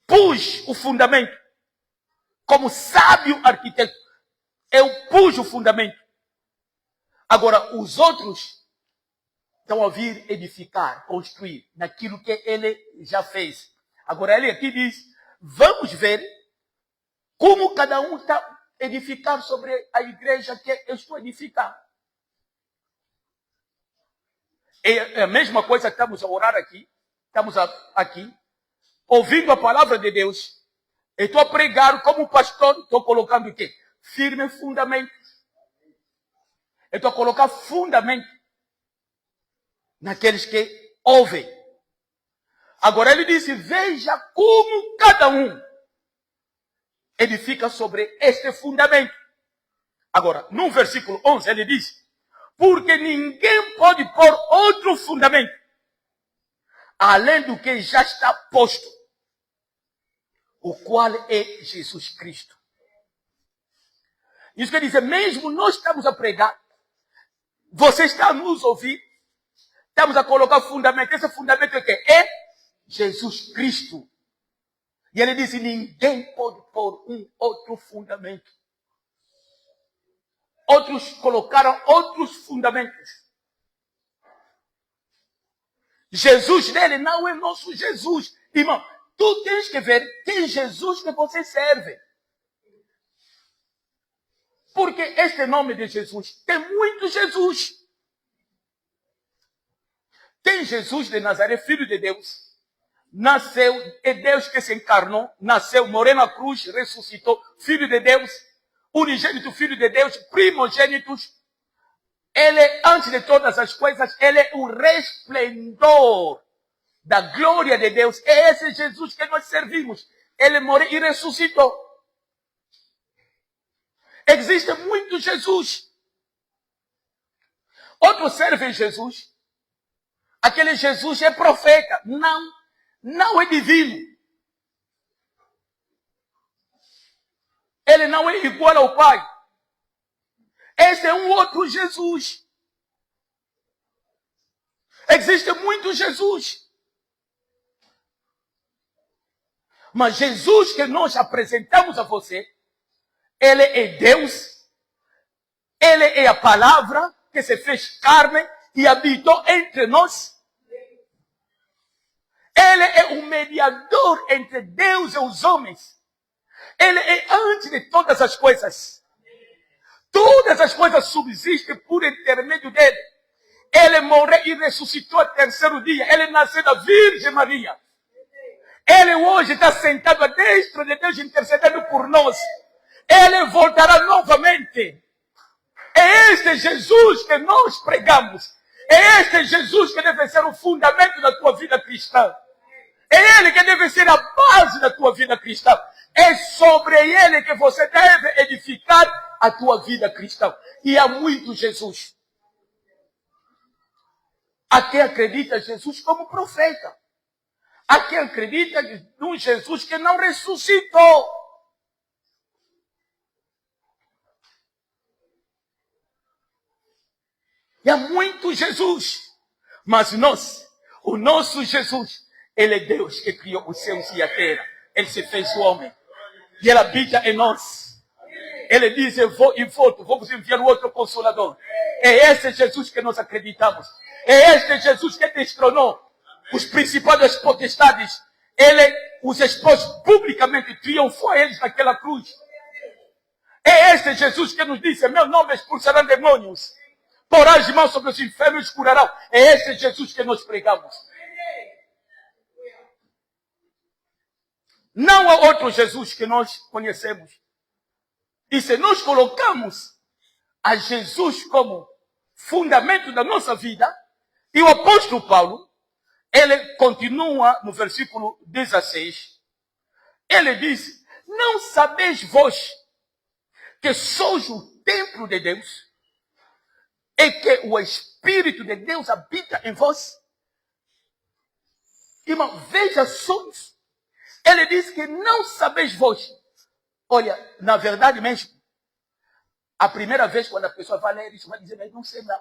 A: pus o fundamento. Como sábio arquiteto, eu pus o fundamento. Agora, os outros estão a vir edificar, construir, naquilo que ele já fez. Agora, ele aqui diz, vamos ver como cada um está a edificar sobre a igreja que eu estou a edificar. É a mesma coisa que estamos a orar aqui. Estamos aqui, ouvindo a palavra de Deus. Eu estou a pregar como pastor, estou colocando o quê? Firme fundamento. Eu estou a colocar fundamento naqueles que ouvem. Agora ele disse, veja como cada um edifica sobre este fundamento. Agora, no versículo 11, ele diz, porque ninguém pode pôr outro fundamento, além do que já está posto, o qual é Jesus Cristo. Isso quer dizer, mesmo nós estamos a pregar, você está a nos ouvir, estamos a colocar fundamento. Esse fundamento é o quê? É Jesus Cristo. E ele disse, ninguém pode pôr um outro fundamento. Outros colocaram outros fundamentos. Jesus dele não é nosso Jesus. Irmão, tu tens que ver quem Jesus que você serve. Porque este nome de Jesus, tem muito Jesus. Tem Jesus de Nazaré, filho de Deus. Nasceu, é Deus que se encarnou, nasceu, morreu na cruz, ressuscitou, filho de Deus, unigênito, filho de Deus, primogênito. Ele, antes de todas as coisas, ele é o resplendor da glória de Deus. É esse Jesus que nós servimos. Ele morreu e ressuscitou. Existe muito Jesus. Outros servem Jesus. Aquele Jesus é profeta. Não é divino. Ele não é igual ao Pai. Esse é um outro Jesus. Existe muito Jesus. Mas Jesus que nós apresentamos a você, ele é Deus. Ele é a palavra que se fez carne e habitou entre nós. Ele é o mediador entre Deus e os homens. Ele é antes de todas as coisas. Todas as coisas subsistem por intermédio dele. Ele morreu e ressuscitou ao terceiro dia. Ele nasceu da Virgem Maria. Ele hoje está sentado à destra de Deus, intercedendo por nós. Ele voltará novamente. É este Jesus que nós pregamos. É este Jesus que deve ser o fundamento da tua vida cristã. É Ele que deve ser a base da tua vida cristã. É sobre Ele que você deve edificar a tua vida cristã. E há muito Jesus. Há quem acredita em Jesus como profeta. Há quem acredita num Jesus que não ressuscitou. E há muito Jesus. Mas nós, o nosso Jesus, Ele é Deus que criou os céus e a terra. Ele se fez homem. E Ele habita em nós. Ele diz, eu vou e volto, vou vos enviar outro Consolador. É esse Jesus que nós acreditamos. É este Jesus que destronou os principados das potestades. Ele os expôs publicamente, triunfou a eles naquela cruz. É este Jesus que nos disse, meu nome expulsará demônios. Porá as mãos sobre os enfermos e curarão. É este Jesus que nós pregamos. Não há outro Jesus que nós conhecemos. E se nós colocamos a Jesus como fundamento da nossa vida, e o apóstolo Paulo, ele continua no versículo 16, ele diz, não sabeis vós que sois o templo de Deus, e que o Espírito de Deus habita em vós? Irmão, veja só isso. Ele diz que não sabeis vós. Olha, na verdade mesmo, a primeira vez quando a pessoa vai ler isso, vai dizer, mas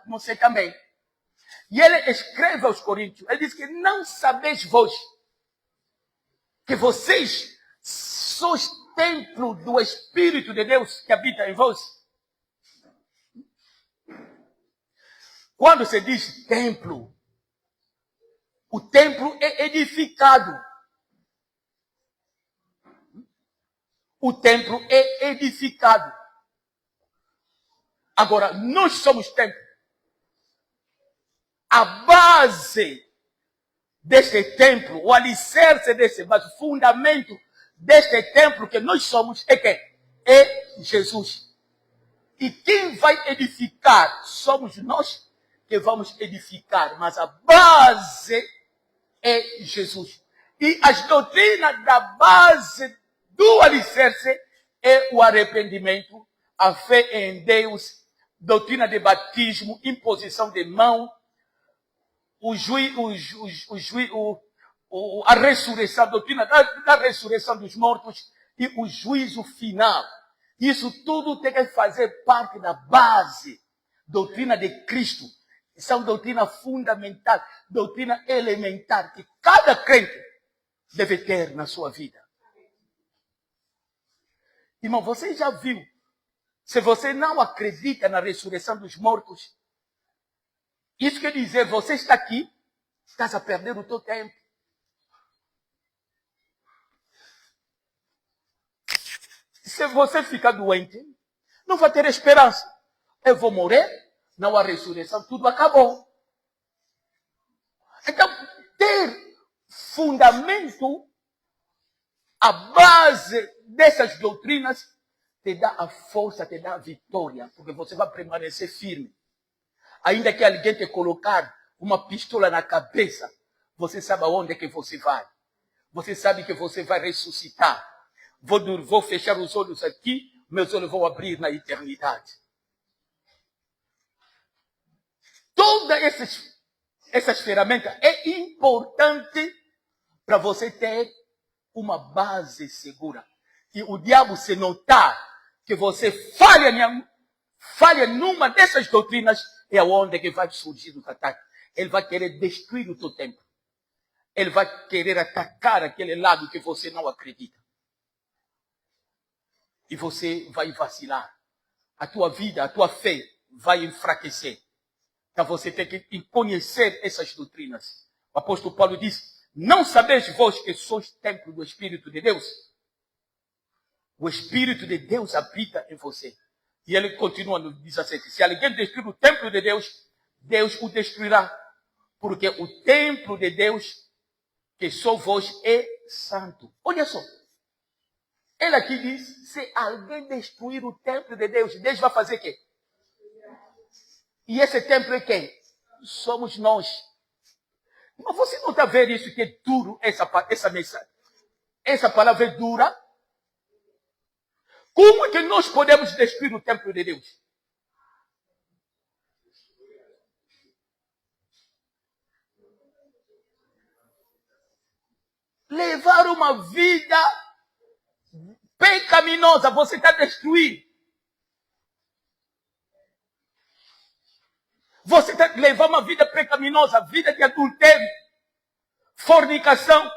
A: não sei também. E ele escreve aos Coríntios, ele diz que não sabeis vós que vocês sois templo do Espírito de Deus que habita em vós. Quando se diz templo, o templo é edificado. O templo é edificado. Agora, nós somos templo. A base deste templo, o alicerce deste base, o fundamento deste templo que nós somos é quem? É Jesus. E quem vai edificar somos nós que vamos edificar, mas a base é Jesus. E as doutrinas da base do alicerce é o arrependimento, a fé em Deus, doutrina de batismo, imposição de mão, a ressurreição, a doutrina da ressurreição dos mortos e o juízo final. Isso tudo tem que fazer parte da base, doutrina de Cristo. São doutrina fundamental, doutrina elementar que cada crente deve ter na sua vida. Irmão, você já viu? Se você não acredita na ressurreição dos mortos, isso quer dizer, você está aqui, estás a perder o teu tempo. Se você ficar doente, não vai ter esperança. Eu vou morrer, não há ressurreição, tudo acabou. Então, ter fundamento, a base dessas doutrinas, te dá a força, te dá a vitória, porque você vai permanecer firme. Ainda que alguém te colocar uma pistola na cabeça, você sabe aonde é que você vai. Você sabe que você vai ressuscitar. Vou fechar os olhos aqui, meus olhos vão abrir na eternidade. Todas essas ferramentas é importante para você ter uma base segura. E o diabo, se notar que você falha numa dessas doutrinas, é onde que vai surgir o ataque. Ele vai querer destruir o teu templo. Ele vai querer atacar aquele lado que você não acredita. E você vai vacilar. A tua vida, a tua fé vai enfraquecer. Então você tem que conhecer essas doutrinas. O apóstolo Paulo diz, não sabeis vós que sois templo do Espírito de Deus? O Espírito de Deus habita em você. E ele continua no 17. Se alguém destruir o templo de Deus, Deus o destruirá. Porque o templo de Deus, que só vós, é santo. Olha só. Ele aqui diz, se alguém destruir o templo de Deus, Deus vai fazer o quê? E esse templo é quem? Somos nós. Mas você não está vendo isso que é duro, essa mensagem? Essa palavra é dura. Como é que nós podemos destruir o templo de Deus? Levar uma vida pecaminosa, você está destruindo. Você está levando uma vida pecaminosa, vida de adultério, fornicação,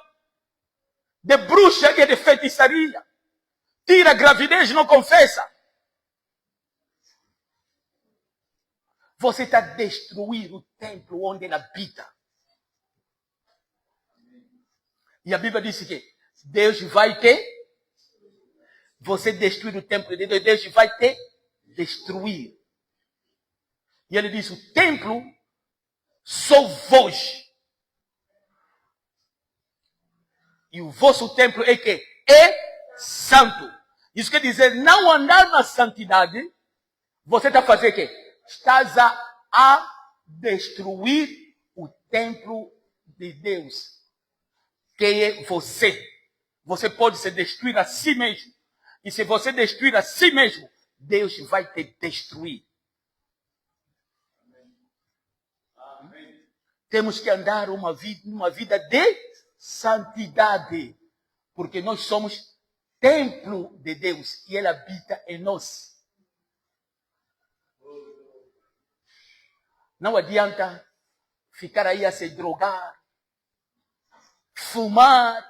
A: de bruxaria, de feitiçaria. Tira a gravidez, não confessa. Você está destruindo o templo onde ele habita. E a Bíblia diz que Deus vai ter. Você destruir o templo de Deus, Deus vai ter destruir. E ele diz, o templo sou vós. E o vosso templo é que? É santo. Isso quer dizer, não andar na santidade, você está fazendo o quê? Estás a destruir o templo de Deus, que é você. Você pode se destruir a si mesmo. E se você destruir a si mesmo, Deus vai te destruir. Temos que andar uma vida de santidade. Porque nós somos templo de Deus e Ele habita em nós. Não adianta ficar aí a se drogar, fumar.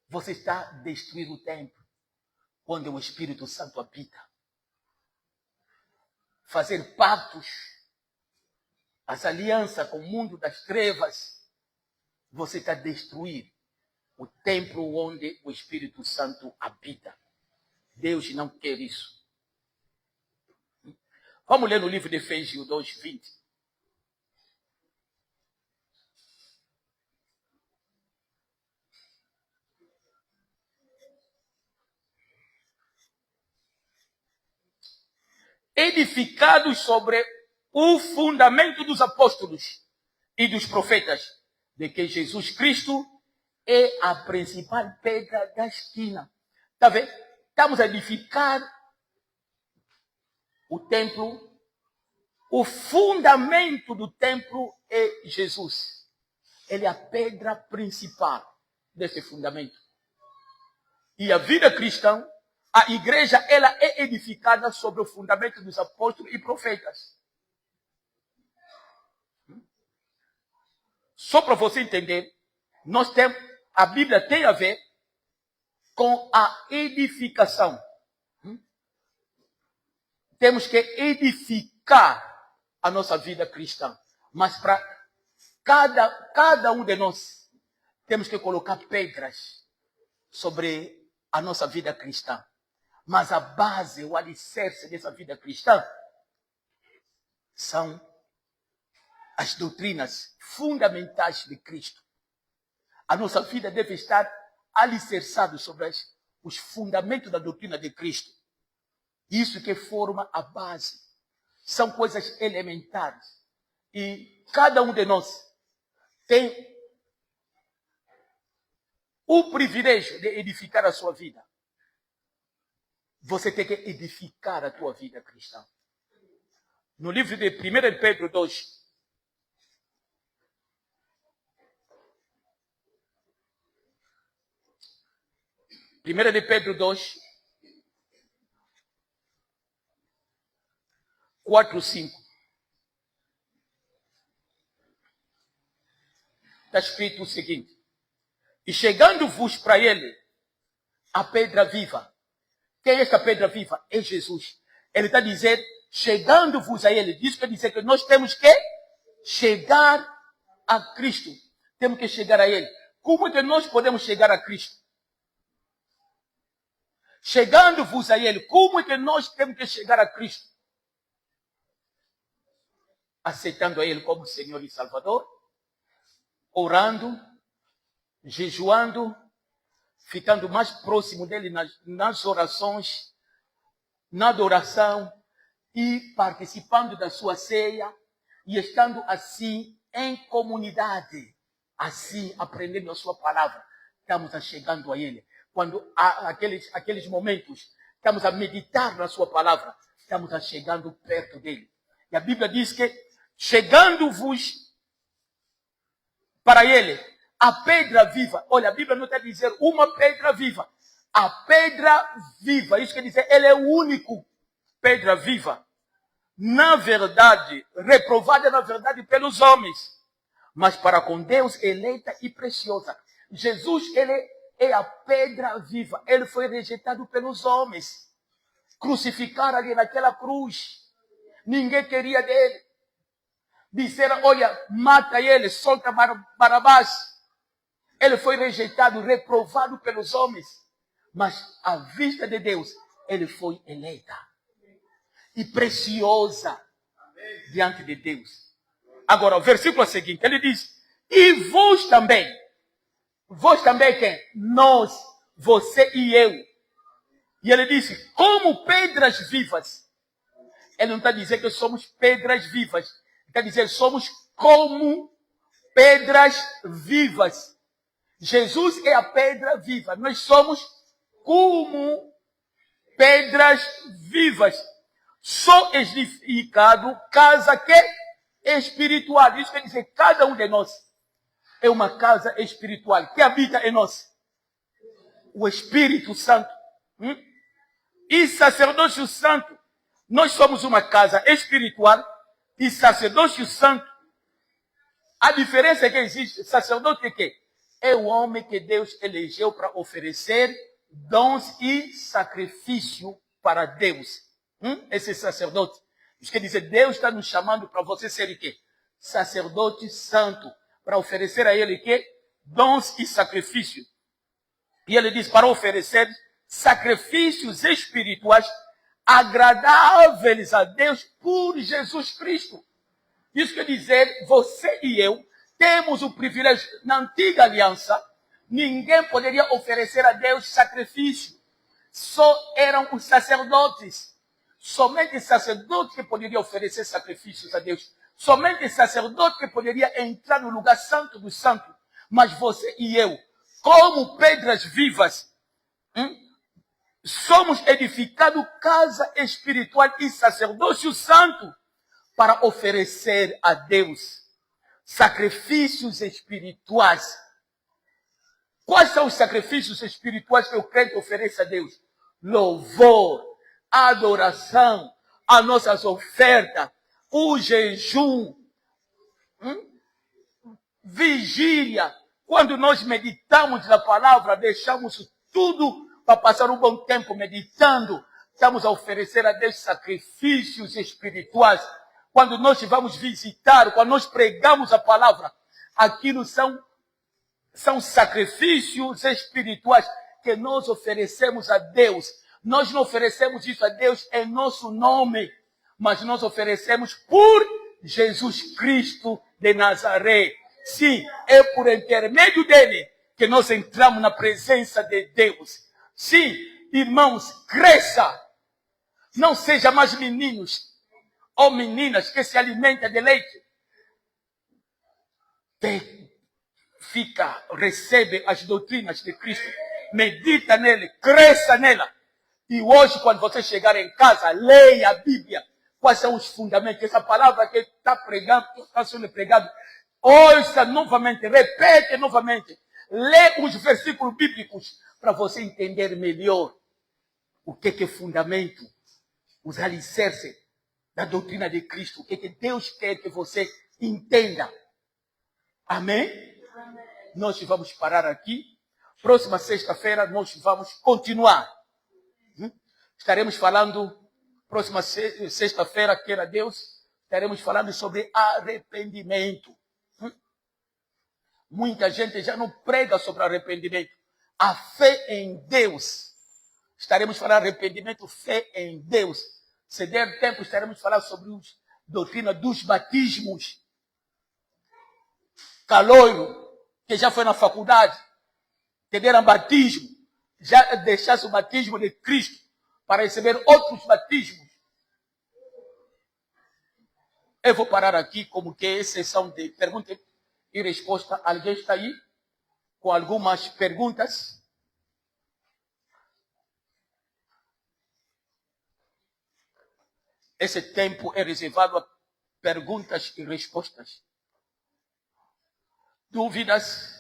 A: Você está destruindo o templo onde o Espírito Santo habita. Fazer pactos, as alianças com o mundo das trevas, você está destruindo o templo onde o Espírito Santo habita. Deus não quer isso. Vamos ler no livro de Efésios 2:20. Edificados sobre o fundamento dos apóstolos e dos profetas, de que Jesus Cristo é a principal pedra da esquina. Está vendo? Estamos a edificar o templo. O fundamento do templo é Jesus. Ele é a pedra principal desse fundamento. E a vida cristã, a igreja, ela é edificada sobre o fundamento dos apóstolos e profetas. Só para você entender, a Bíblia tem a ver com a edificação. Temos que edificar a nossa vida cristã. Mas para cada um de nós, temos que colocar pedras sobre a nossa vida cristã. Mas a base, o alicerce dessa vida cristã são as doutrinas fundamentais de Cristo. A nossa vida deve estar alicerçada sobre os fundamentos da doutrina de Cristo. Isso que forma a base. São coisas elementares. E cada um de nós tem o privilégio de edificar a sua vida. Você tem que edificar a tua vida cristã. No livro de 1 Pedro 2, Primeira de Pedro 2, 4, 5. Está escrito o seguinte: e chegando-vos para ele a pedra viva. Quem é esta pedra viva? É Jesus. Ele está dizendo, chegando-vos a ele. Isso quer dizer que nós temos que chegar a Cristo. Temos que chegar a ele. Como é que nós podemos chegar a Cristo? Chegando-vos a ele. Como é que nós temos que chegar a Cristo? aceitando a Ele como Senhor e Salvador, orando, jejuando, ficando mais próximo dele nas orações, na adoração e participando da sua ceia e estando assim em comunidade, assim aprendendo a sua palavra. Estamos chegando a Ele. Quando há aqueles momentos, estamos a meditar na sua palavra, estamos chegando perto dele. E a Bíblia diz que, chegando-vos para ele, a pedra viva. Olha, a Bíblia não está dizendo uma pedra viva. A pedra viva, isso quer dizer, ele é o único pedra viva. Na verdade, reprovada na verdade pelos homens, mas para com Deus eleita e preciosa. Jesus, ele é a pedra viva. Ele foi rejeitado pelos homens. Crucificaram ali naquela cruz. Ninguém queria dele. Disseram, olha, mata ele, solta Barabás. Ele foi rejeitado, reprovado pelos homens. Mas à vista de Deus, ele foi eleita. E preciosa diante de Deus. Agora, o versículo seguinte, ele diz, e vós também quem? Nós, você e eu. E ele disse, como pedras vivas. Ele não está dizendo que somos pedras vivas. Ele está dizendo que somos como pedras vivas. Jesus é a pedra viva. Nós somos como pedras vivas. Só edificado casa que espiritual. Isso quer dizer, cada um de nós é uma casa espiritual que habita em nós. O Espírito Santo. E sacerdócio santo. Nós somos uma casa espiritual e sacerdócio santo. A diferença é que existe. Sacerdote é que é o homem que Deus elegeu para oferecer dons e sacrifício para Deus. Esse sacerdote. Isso quer dizer, Deus está nos chamando para você ser o quê? Sacerdote santo. Para oferecer a ele o quê? Dons e sacrifício. E ele diz, para oferecer sacrifícios espirituais agradáveis a Deus por Jesus Cristo. Isso quer dizer, você e eu temos o privilégio, na antiga aliança, ninguém poderia oferecer a Deus sacrifício. Só eram os sacerdotes. Somente sacerdote que poderia oferecer sacrifícios a Deus. Somente sacerdote que poderia entrar no lugar santo do santo. Mas você e eu, como pedras vivas, somos edificados casa espiritual e sacerdócio santo para oferecer a Deus sacrifícios espirituais. Quais são os sacrifícios espirituais que o crente oferece a Deus? Louvor, adoração, as nossas ofertas, o jejum, vigília. Quando nós meditamos na palavra, deixamos tudo para passar um bom tempo meditando. Estamos a oferecer a Deus sacrifícios espirituais. Quando nós vamos visitar, quando nós pregamos a palavra, aquilo são sacrifícios espirituais que nós oferecemos a Deus. Nós não oferecemos isso a Deus em nosso nome, mas nós oferecemos por Jesus Cristo de Nazaré. Sim, é por intermédio dele que nós entramos na presença de Deus. Sim, irmãos, cresça. Não seja mais meninos ou meninas que se alimentam de leite. Recebe as doutrinas de Cristo. Medita nele, cresça nela. E hoje, quando você chegar em casa, leia a Bíblia. Quais são os fundamentos? Essa palavra que está sendo pregado, ouça novamente, repete novamente. Lê os versículos bíblicos para você entender melhor o que é fundamento, os alicerces da doutrina de Cristo. O que Deus quer que você entenda. Amém? Nós vamos parar aqui. Próxima sexta-feira nós vamos continuar. Estaremos falando, próxima sexta-feira, queira Deus, estaremos falando sobre arrependimento. Muita gente já não prega sobre arrependimento. A fé em Deus. Estaremos falando arrependimento, fé em Deus. Se der tempo, estaremos falando sobre os doutrina dos batismos. Caloiro, que já foi na faculdade, entenderam batismo, já deixasse o batismo de Cristo para receber outros batismos. Eu vou parar aqui como que é sessão de pergunta e resposta. Alguém está aí com algumas perguntas? Esse tempo é reservado a perguntas e respostas. Dúvidas?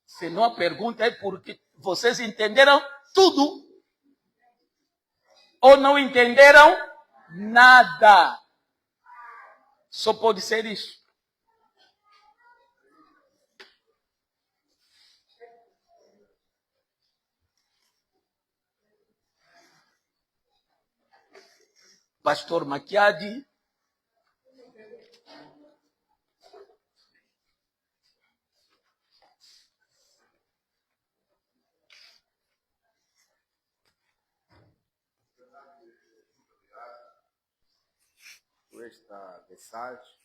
A: Se não há pergunta é porque vocês entenderam tudo ou não entenderam nada. Só pode ser isso. Pastor Maquiadi.
B: Por esta mensagem,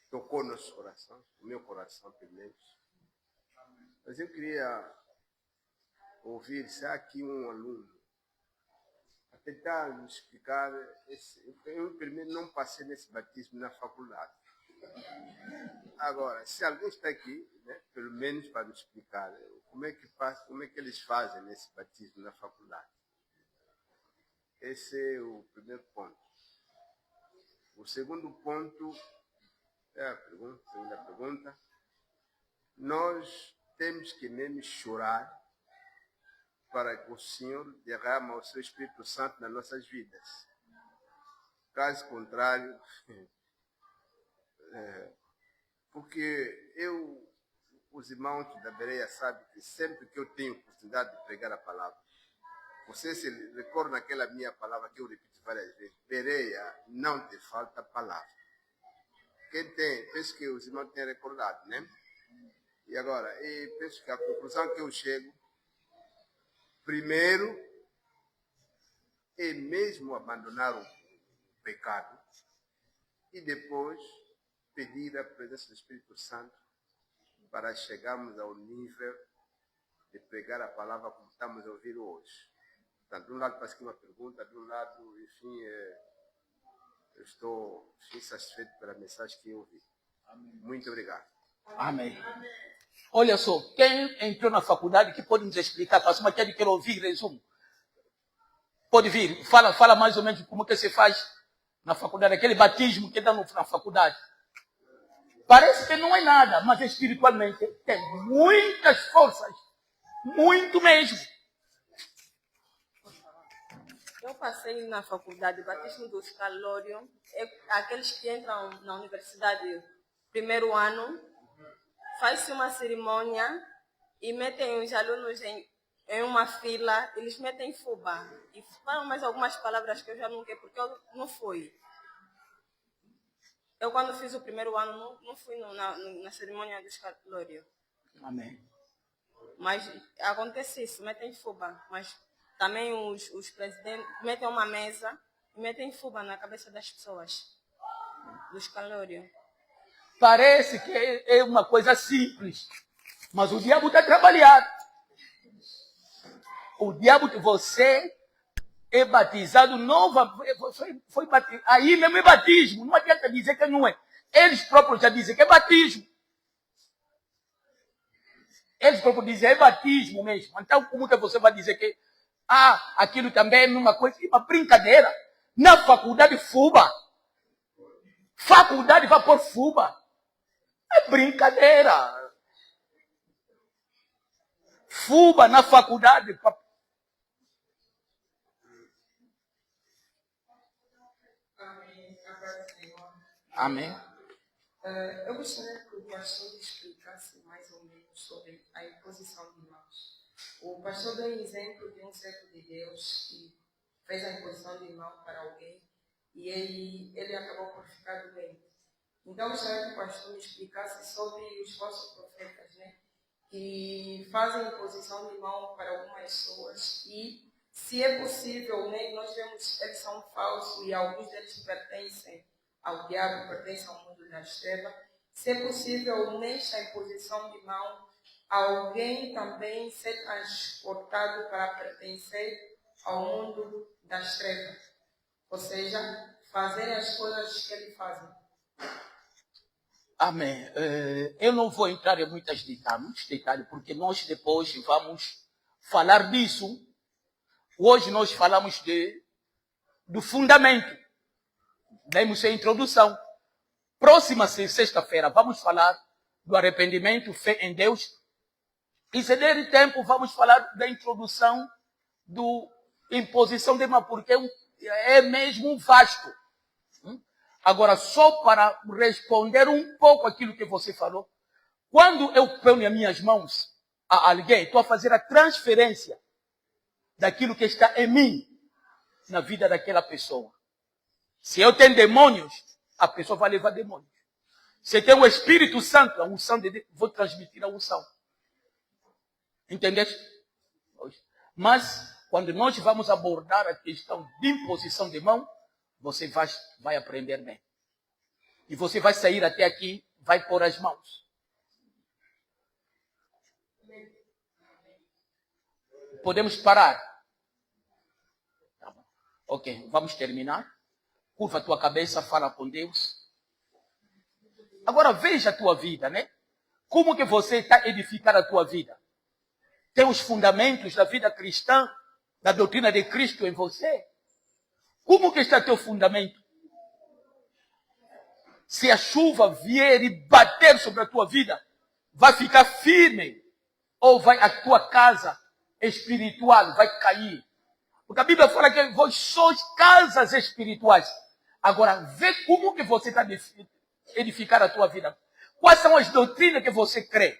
B: tocou nosso coração, o meu coração pelo menos. Mas eu queria ouvir se há aqui um aluno a tentar me explicar. Eu primeiro não passei nesse batismo na faculdade. Agora, se alguém está aqui, né, pelo menos para me explicar como é que eles fazem nesse batismo na faculdade. Esse é o primeiro ponto. O segundo ponto é a segunda pergunta. Nós temos que mesmo chorar para que o Senhor derrame o seu Espírito Santo nas nossas vidas. Caso contrário, porque os irmãos da Bereia sabem que sempre que eu tenho oportunidade de pregar a palavra, você se recorda naquela minha palavra que eu repito várias vezes, Bereia, não te falta palavra. Quem tem, penso que os irmãos têm recordado, né? E agora, penso que a conclusão que eu chego, primeiro, é mesmo abandonar o pecado e depois pedir a presença do Espírito Santo para chegarmos ao nível de pregar a palavra como estamos a ouvir hoje. Portanto, de um lado parece que uma pergunta, de um lado, enfim, eu estou satisfeito pela mensagem que eu ouvi. Amém. Muito obrigado.
A: Amém. Olha só, quem entrou na faculdade que pode nos explicar, pastor Maquiadi, quer ouvir resumo? Pode vir, fala mais ou menos como que se faz na faculdade, aquele batismo que dá na faculdade. Parece que não é nada, mas espiritualmente tem muitas forças, muito mesmo.
C: Eu passei na faculdade, batismo do escalório, aqueles que entram na universidade primeiro ano, faz-se uma cerimônia e metem os alunos em uma fila, eles metem fuba. E falam mais algumas palavras que eu já não quero, porque eu não fui. Eu, quando fiz o primeiro ano, não fui na cerimônia do escalório.
A: Amém.
C: Mas acontece isso, metem fuba, mas também os presidentes metem uma mesa e metem fuba na cabeça das pessoas, do escalório.
A: Parece que é uma coisa simples, mas o diabo está trabalhando. O diabo que você é batizado foi batizado. Aí mesmo é batismo, não adianta dizer que não é. Eles próprios já dizem que é batismo. Eles próprios dizem é batismo mesmo. Então como que você vai dizer que aquilo também é uma coisa, uma brincadeira? Na faculdade fuba. Faculdade vai por fuba. É brincadeira. Fuba na faculdade. Amém.
D: Eu gostaria que o pastor explicasse mais ou menos sobre a imposição de mãos. O pastor deu um exemplo de um servo de Deus que fez a imposição de mão para alguém e ele acabou por ficar doente. Então, eu gostaria que o pastor me explicasse sobre os falsos profetas, né? e fazem imposição de mão para algumas pessoas e, se é possível, né, nós vemos que eles são falsos e alguns deles pertencem ao diabo, pertencem ao mundo das trevas. Se é possível, nesta imposição de mão, alguém também ser transportado para pertencer ao mundo das trevas. Ou seja, fazer as coisas que ele faz.
A: Amém. Eu não vou entrar em muitos detalhes, porque nós depois vamos falar disso. Hoje nós falamos do fundamento. Demos a introdução. Próxima sexta-feira vamos falar do arrependimento, fé em Deus. E se der tempo, vamos falar da introdução do imposição de mão, porque é mesmo vasto. Agora, só para responder um pouco aquilo que você falou, quando eu ponho as minhas mãos a alguém, estou a fazer a transferência daquilo que está em mim, na vida daquela pessoa. Se eu tenho demônios, a pessoa vai levar demônios. Se tem o Espírito Santo, a unção de Deus, vou transmitir a unção. Entendeste? Mas, quando nós vamos abordar a questão de imposição de mão, você vai aprender bem. E você vai sair até aqui, vai pôr as mãos. Podemos parar? Tá bom. Ok, vamos terminar. Curva a tua cabeça, fala com Deus. Agora veja a tua vida, né? Como que você está edificando a tua vida? Tem os fundamentos da vida cristã, da doutrina de Cristo em você? Como que está teu fundamento? Se a chuva vier e bater sobre a tua vida, vai ficar firme? Ou vai a tua casa espiritual vai cair? Porque a Bíblia fala que vós sois casas espirituais. Agora, vê como que você está edificando a tua vida. Quais são as doutrinas que você crê?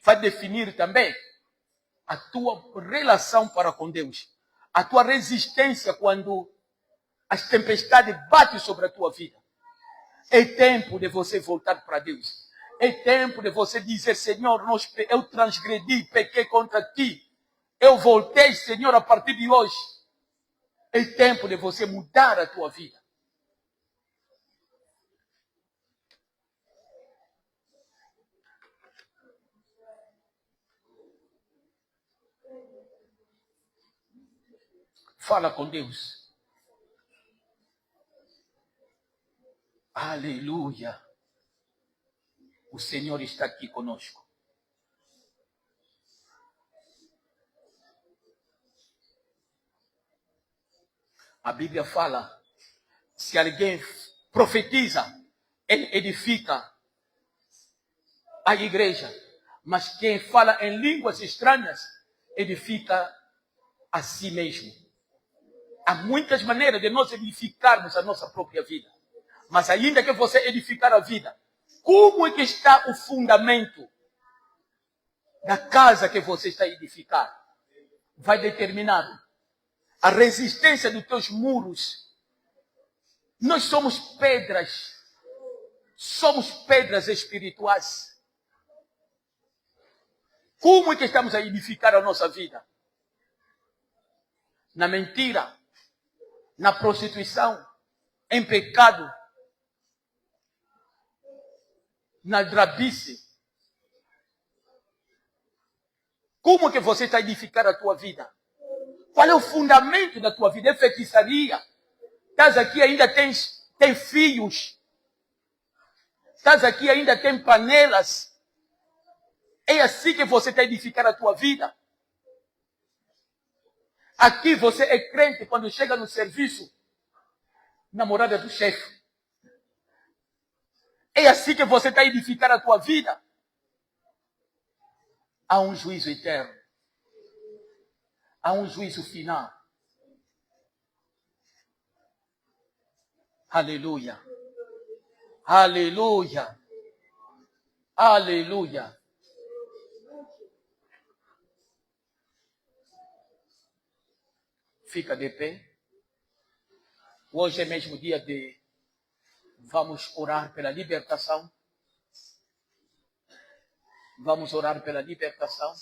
A: Vai definir também a tua relação para com Deus. A tua resistência quando as tempestades batem sobre a tua vida. É tempo de você voltar para Deus. É tempo de você dizer, Senhor, eu transgredi, pequei contra ti. Eu voltei, Senhor, a partir de hoje. É tempo de você mudar a tua vida. Fala com Deus. Aleluia. O Senhor está aqui conosco. A Bíblia fala, se alguém profetiza, ele edifica a igreja. Mas quem fala em línguas estranhas, edifica a si mesmo. Há muitas maneiras de nós edificarmos a nossa própria vida. Mas ainda que você edificar a vida, como é que está o fundamento da casa que você está a edificar? Vai determinar a resistência dos teus muros. Nós somos pedras espirituais. Como é que estamos a edificar a nossa vida? Na mentira, na prostituição, em pecado, na drabice. Como que você está a edificar a tua vida? Qual é o fundamento da tua vida? É feitiçaria? Estás aqui ainda tem fios? Estás aqui ainda tem panelas? É assim que você está a edificar a tua vida? Aqui você é crente quando chega no serviço, namorada do chefe. É assim que você está a edificar a tua vida? Há um juízo eterno. Há um juízo final. Aleluia. Aleluia. Aleluia. Fica de pé. Hoje é mesmo dia de vamos orar pela libertação. Vamos orar pela libertação.